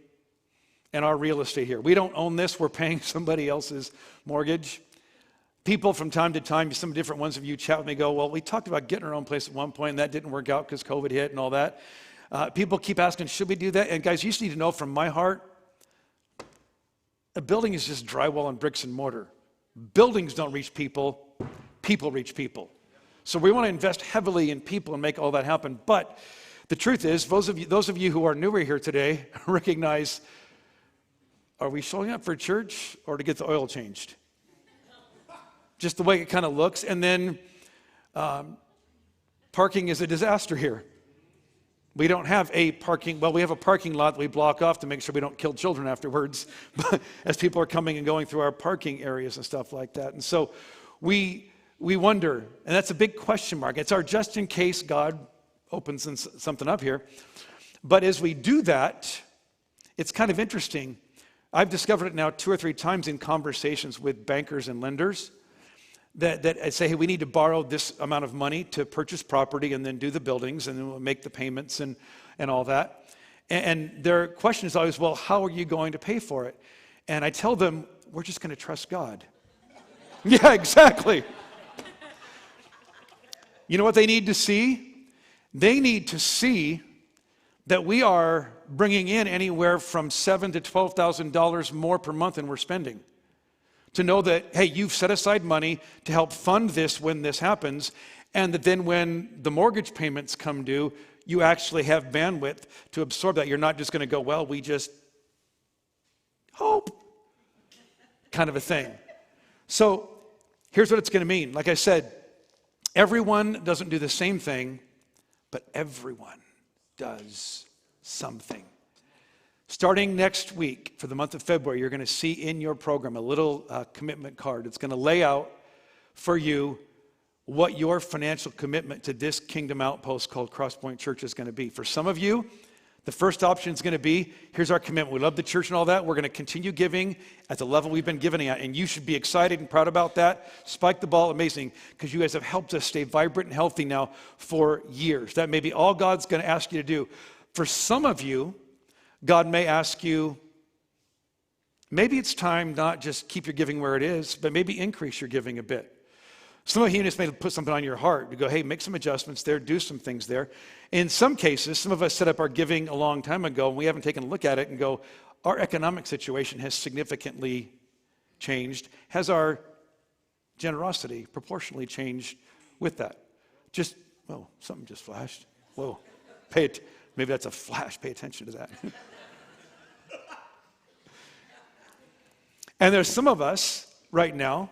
and our real estate here. We don't own this. We're paying somebody else's mortgage. People from time to time, some different ones of you chat with me, go, well, we talked about getting our own place at one point, and that didn't work out because COVID hit and all that. People keep asking, should we do that? And guys, you just need to know from my heart, a building is just drywall and bricks and mortar. Buildings don't reach people, people reach people. So we want to invest heavily in people and make all that happen. But the truth is, those of you who are newer here today recognize, are we showing up for church or to get the oil changed? Just the way it kind of looks. And then parking is a disaster here. We don't have a parking, well, we have a parking lot that we block off to make sure we don't kill children afterwards, but as people are coming and going through our parking areas and stuff like that. And so we wonder, and that's a big question mark. It's our just in case God opens something up here. But as we do that, it's kind of interesting. I've discovered it now 2 or 3 times in conversations with bankers and lenders. That I say, hey, we need to borrow this amount of money to purchase property and then do the buildings and then we'll make the payments and all that. And their question is always, well, how are you going to pay for it? And I tell them, we're just going to trust God. Yeah, exactly. You know what they need to see? They need to see that we are bringing in anywhere from $7,000 to $12,000 more per month than we're spending. To know that, hey, you've set aside money to help fund this when this happens, and that then when the mortgage payments come due, you actually have bandwidth to absorb that. You're not just going to go, well, we just hope, kind of a thing. So here's what it's going to mean. Like I said, everyone doesn't do the same thing, but everyone does something. Starting next week, for the month of February, you're going to see in your program a little commitment card. It's going to lay out for you what your financial commitment to this kingdom outpost called Crosspoint Church is going to be. For some of you, the first option is going to be, here's our commitment. We love the church and all that. We're going to continue giving at the level we've been giving at, and you should be excited and proud about that. Spike the ball, amazing, because you guys have helped us stay vibrant and healthy now for years. That may be all God's going to ask you to do. For some of you, God may ask you, maybe it's time not just keep your giving where it is, but maybe increase your giving a bit. Some of you just may put something on your heart to go, hey, make some adjustments there, do some things there. In some cases, some of us set up our giving a long time ago, and we haven't taken a look at it and go, our economic situation has significantly changed. Has our generosity proportionally changed with that? Just, whoa, something just flashed. Whoa, maybe that's a flash. Pay attention to that. And there's some of us right now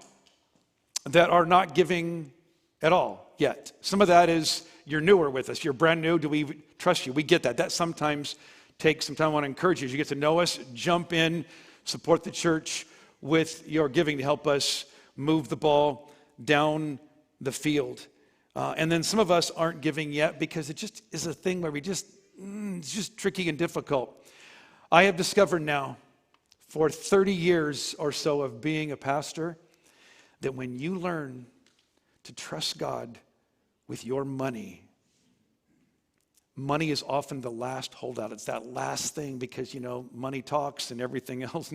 that are not giving at all yet. Some of that is you're newer with us. You're brand new. Do we trust you? We get that. That sometimes takes some time. I want to encourage you. As you get to know us, jump in, support the church with your giving to help us move the ball down the field. And then some of us aren't giving yet because it just is a thing where it's just tricky and difficult. I have discovered now, for 30 years or so of being a pastor, that when you learn to trust God with your money, money is often the last holdout. It's that last thing because, money talks and everything else.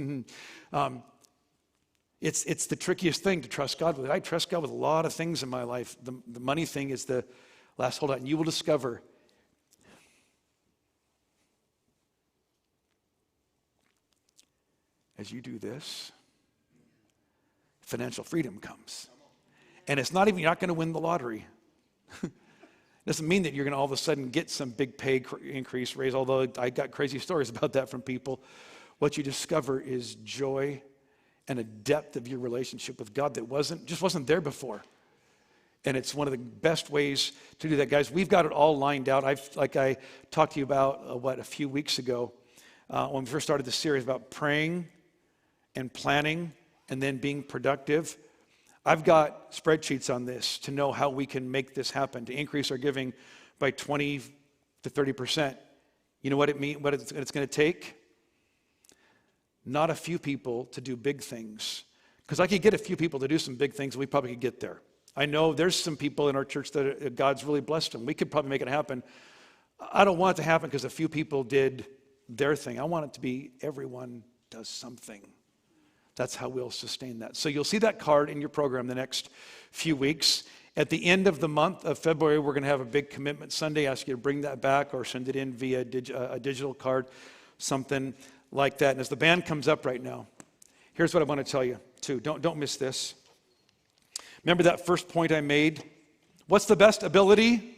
It's the trickiest thing to trust God with. I trust God with a lot of things in my life. The money thing is the last holdout. And you will discover as you do this, financial freedom comes. And it's not even, you're not going to win the lottery. It doesn't mean that you're going to all of a sudden get some big pay increase, raise, although I got crazy stories about that from people. What you discover is joy and a depth of your relationship with God that just wasn't there before. And it's one of the best ways to do that. Guys, we've got it all lined out. I talked to you about, a few weeks ago when we first started the series about praying and planning and then being productive. I've got spreadsheets on this to know how we can make this happen, to increase our giving by 20 to 30%. You know what it's going to take? Not a few people to do big things. Because I could get a few people to do some big things, and we probably could get there. I know there's some people in our church that God's really blessed them. We could probably make it happen. I don't want it to happen because a few people did their thing. I want it to be everyone does something. That's how we'll sustain that. So you'll see that card in your program the next few weeks. At the end of the month of February, we're going to have a big commitment Sunday. Ask you to bring that back or send it in via a digital card, something like that. And as the band comes up right now, here's what I want to tell you, too. Don't miss this. Remember that first point I made? What's the best ability?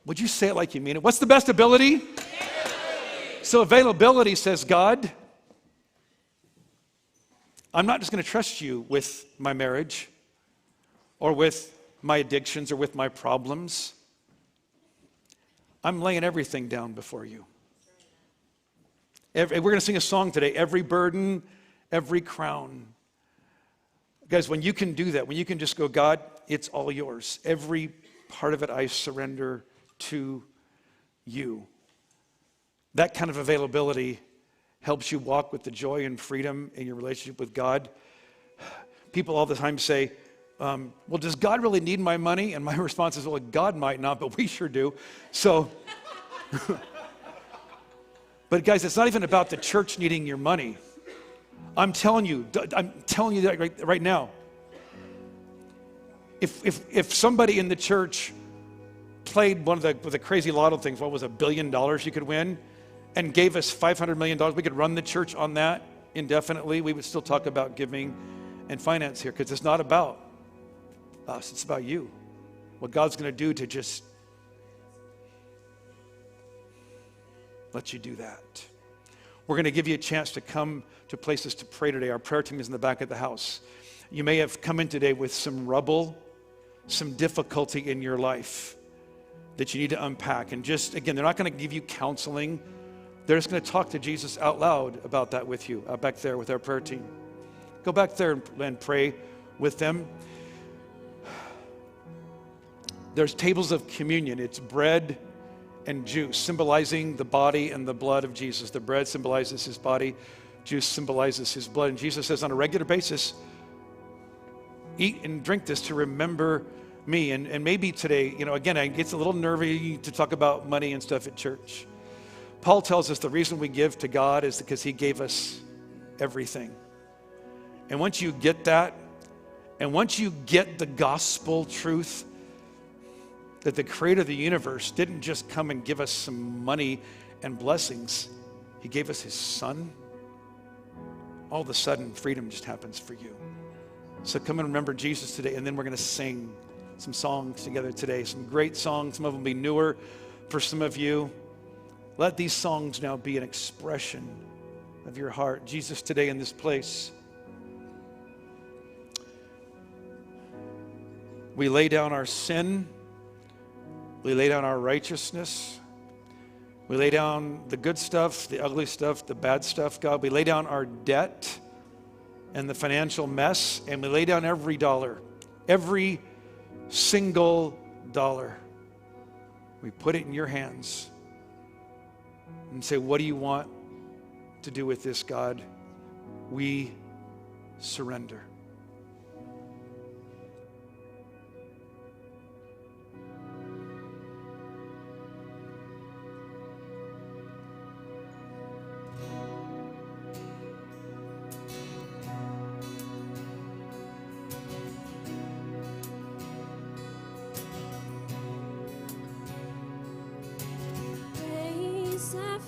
Would you say it like you mean it? What's the best ability? Availability. So availability says, God, I'm not just going to trust you with my marriage or with my addictions or with my problems. I'm laying everything down before you. We're going to sing a song today, every burden, every crown. Guys, when you can do that, when you can just go, God, it's all yours. Every part of it I surrender to you. That kind of availability helps you walk with the joy and freedom in your relationship with God. People all the time say, well, does God really need my money? And my response is, well, God might not, but we sure do. So, but guys, it's not even about the church needing your money. I'm telling you that right now. If somebody in the church played one of the crazy lotto things, what was $1 billion you could win, and gave us $500 million, we could run the church on that indefinitely. We would still talk about giving and finance here, because it's not about us, it's about you. What God's going to do to just let you do that. We're going to give you a chance to come to places to pray today. Our prayer team is in the back of the house. You may have come in today with some rubble, some difficulty in your life that you need to unpack. And just, again, they're not going to give you counseling. They're just going to talk to Jesus out loud about that with you, back there with our prayer team. Go back there and pray with them. There's tables of communion. It's bread and juice, symbolizing the body and the blood of Jesus. The bread symbolizes his body. Juice symbolizes his blood. And Jesus says on a regular basis, eat and drink this to remember me. And maybe today, again, it gets a little nervy to talk about money and stuff at church. Paul tells us the reason we give to God is because he gave us everything. And once you get that, and once you get the gospel truth that the creator of the universe didn't just come and give us some money and blessings, he gave us his son, all of a sudden freedom just happens for you. So come and remember Jesus today, and then we're going to sing some songs together today, some great songs. Some of them will be newer for some of you. Let these songs now be an expression of your heart. Jesus, today in this place, we lay down our sin. We lay down our righteousness. We lay down the good stuff, the ugly stuff, the bad stuff, God. We lay down our debt and the financial mess, and we lay down every dollar, every single dollar. We put it in your hands and say, what do you want to do with this, God? We surrender.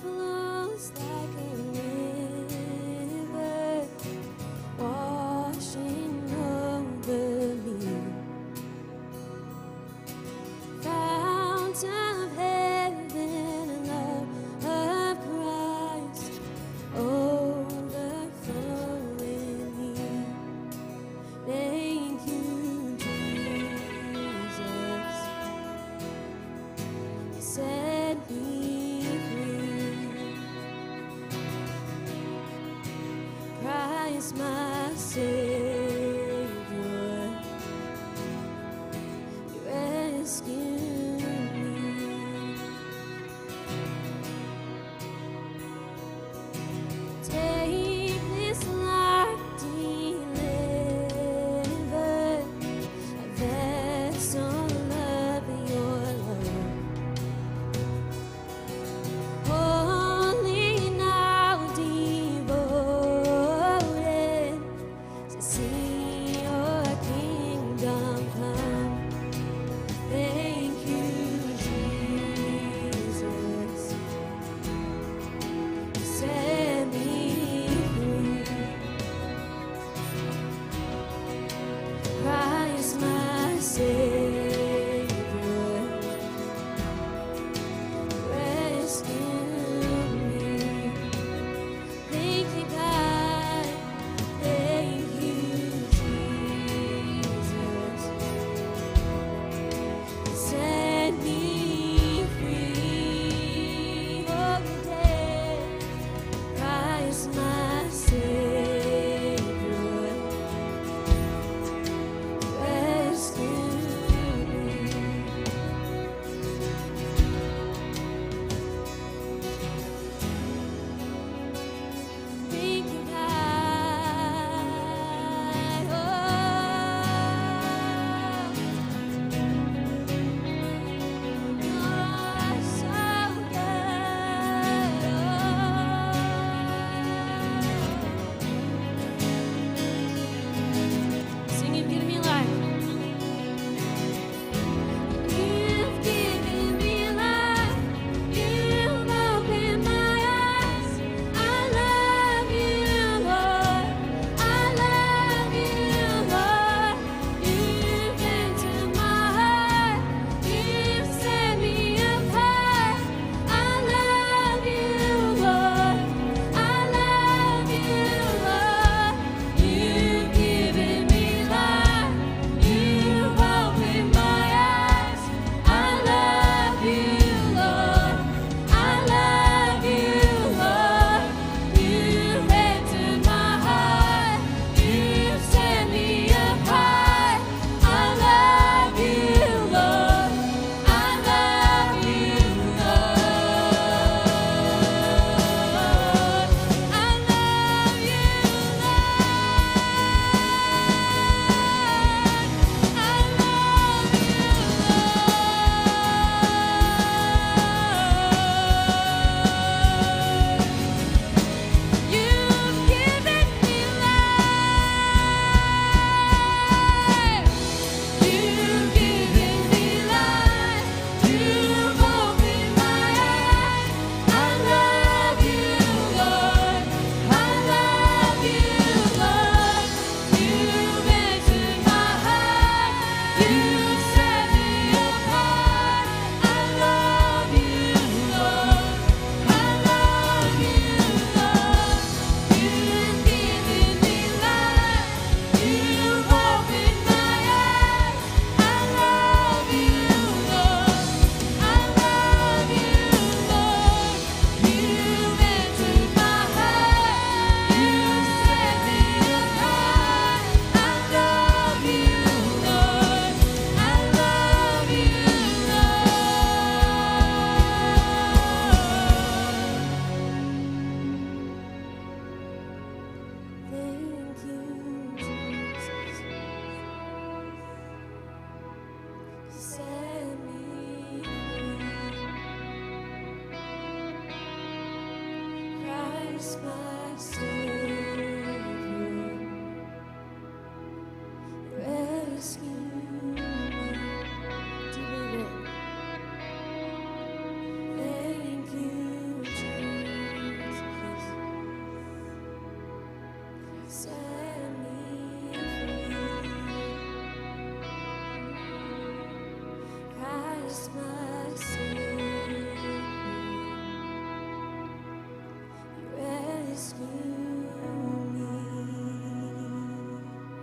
Flows like a river, washing over me. Fount of heaven, love of Christ, overflowing me. Thank you, Jesus. You set me Christ, my Savior, you rescued me. Take this life delivered, a vessel of your love. Holy now devoted. Christ my Savior, rescue me. Do you believe it? Thank you, Jesus. Set me free. Christ my Savior, rescue me.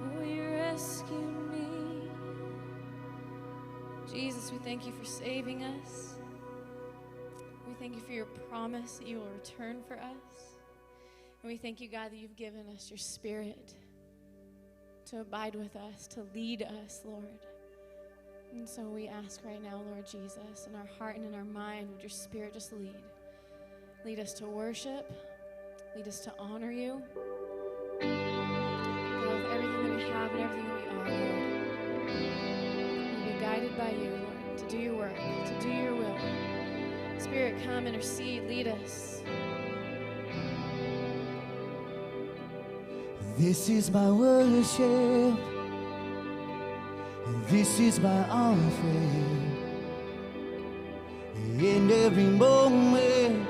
Oh, you rescued me. Jesus, we thank you for saving us. We thank you for your promise that you will return for us. And we thank you, God, that you've given us your Spirit to abide with us, to lead us, Lord. And so we ask right now, Lord Jesus, in our heart and in our mind, would your Spirit just lead? Lead us to worship. Lead us to honor you. God, with everything that we have and everything that we are, Lord. We'll be guided by you, Lord, to do your work, to do your will. Spirit, come, intercede, lead us. This is my worship, and this is my offering. In every moment,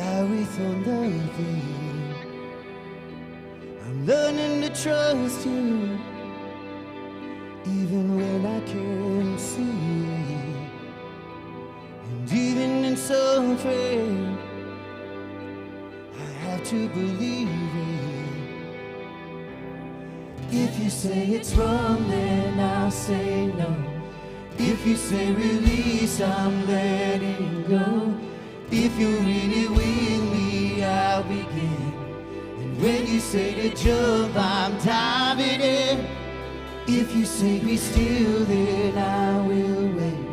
I withhold nothing. I'm learning to trust you, even when I can't see it. And even in suffering, I have to believe it. If you say it's wrong, then I'll say no. If you say release, I'm letting go. If you're really with me, I'll begin. And when you say to jump, I'm diving in. If you say be still, then I will wait.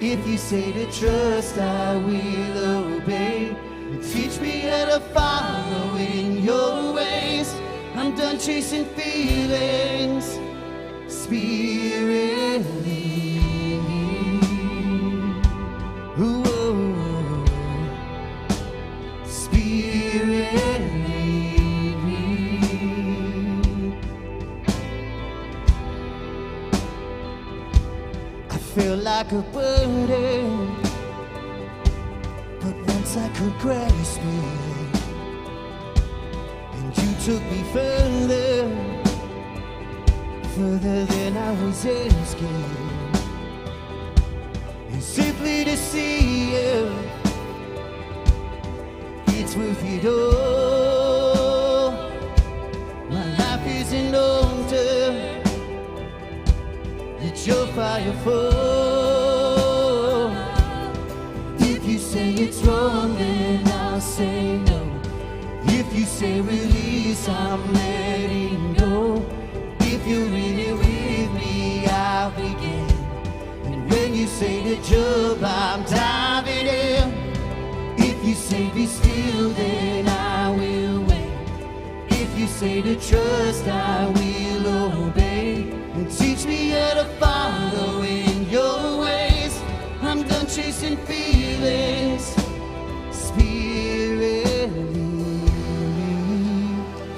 If you say to trust, I will obey. Teach me how to follow in your ways. I'm done chasing feelings. Spirit, lead me. Ooh, Spirit, lead me. I feel like a burden, but once I could grasp it, and you took me further than I was asking. And simply to see you, it's worth it all. My life is an altar, let your fire fall. If you say it's wrong, then I'll say no. If you say release, I'm letting go. If you're really with me, I'll begin. And when you say to jump, I'm diving in. If you say be still, then I will wait. If you say to trust, I will obey. And teach me how to follow in your ways. I'm done chasing feelings. Spirit, lead me.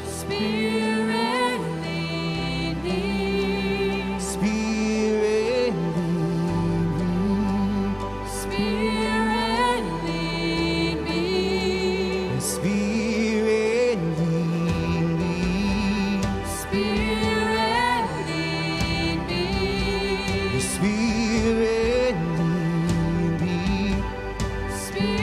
Spirit, lead me. Spirit, lead me. Spirit, lead me. Spirit, lead me. Spirit, lead me. Spirit, lead me. Spirit,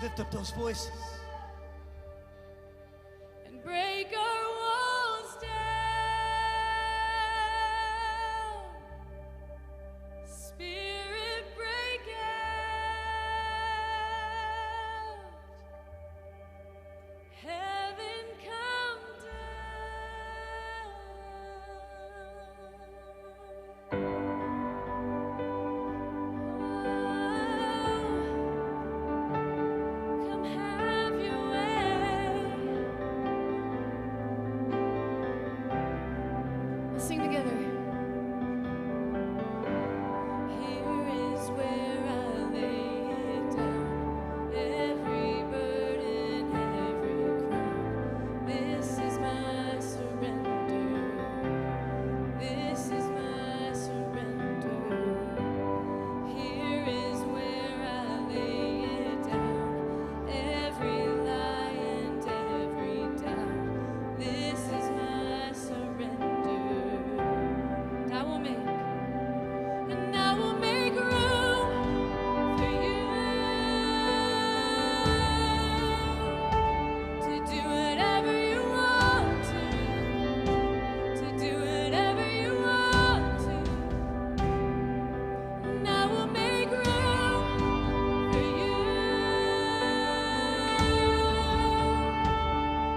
Lift up those voices. And break our walls down. Spirit, break out. Heaven, come down. Come have your way. Let's sing together. Here is where I lay it down. Every burden, every crown. This is my surrender. This is my surrender. Here is where I lay it down. Every lie and every doubt. This is my surrender. And I will make room for you to do whatever you want to do whatever you want to. And I will make room for you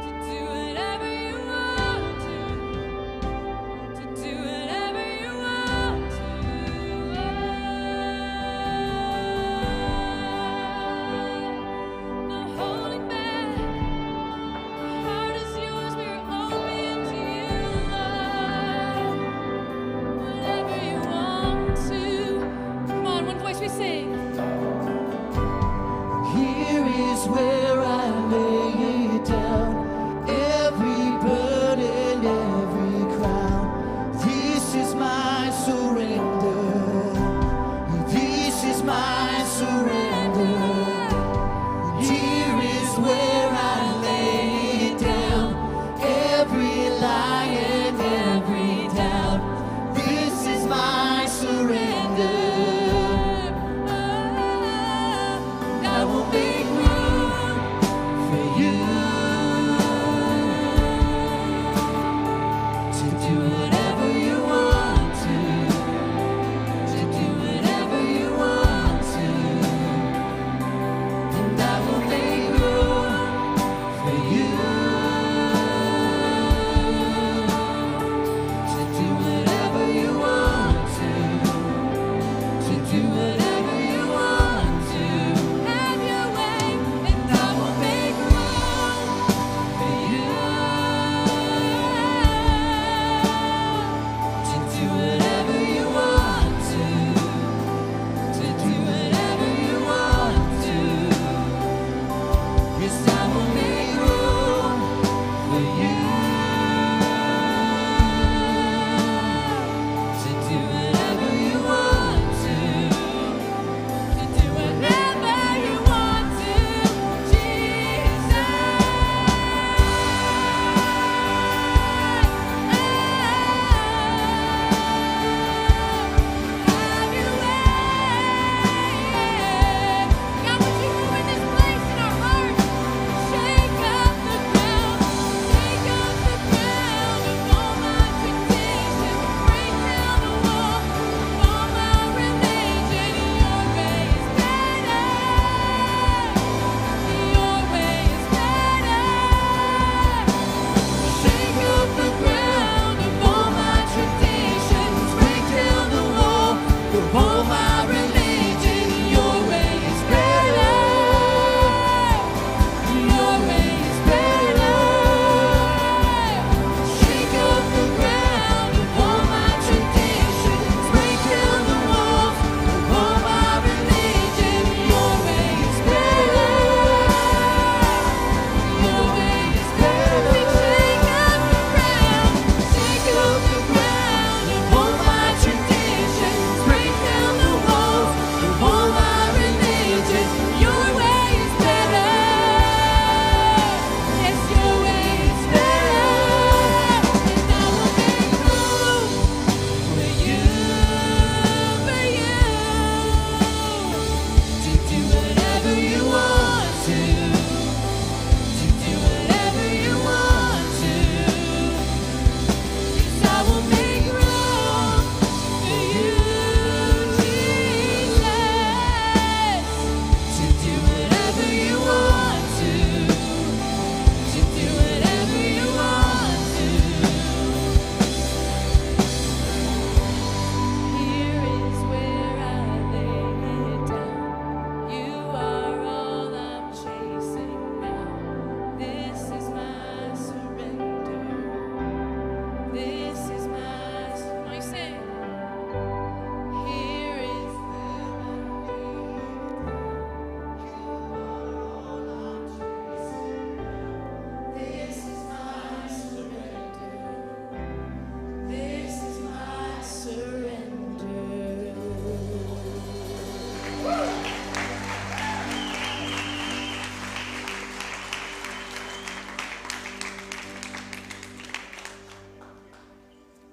to do whatever you want to do whatever you want to. No holding back. My heart is yours. We're open to you, Lord. Whatever you want to. Come on, one voice we sing. Here is where I lay it down. Every burden, every crown. This is my surrender. This is my surrender. Here is where I lay it down. Every lie and every doubt. This is my surrender. I will make room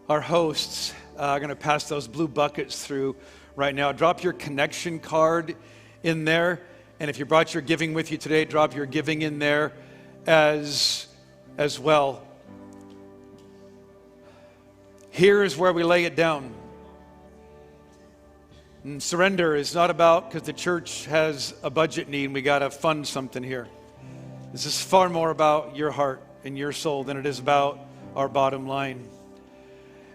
Our hosts are going to pass those blue buckets through right now. Drop your connection card in there. And if you brought your giving with you today, drop your giving in there as well. Here is where we lay it down. And surrender is not about because the church has a budget need and we got to fund something here. This is far more about your heart and your soul than it is about our bottom line.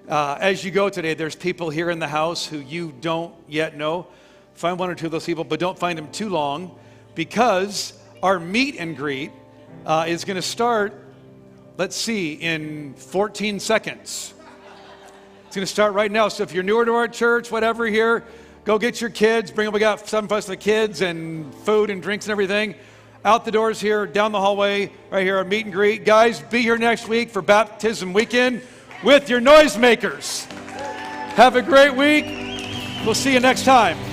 As you go today, there's people here in the house who you don't yet know. Find one or two of those people, but don't find them too long, because our meet and greet is going to start, let's see, in 14 seconds. It's going to start right now. So if you're newer to our church, whatever here, go get your kids. Bring them. We got 7 plus the kids and food and drinks and everything. Out the doors here, down the hallway, right here, our meet and greet. Guys, be here next week for baptism weekend with your noisemakers. Have a great week. We'll see you next time.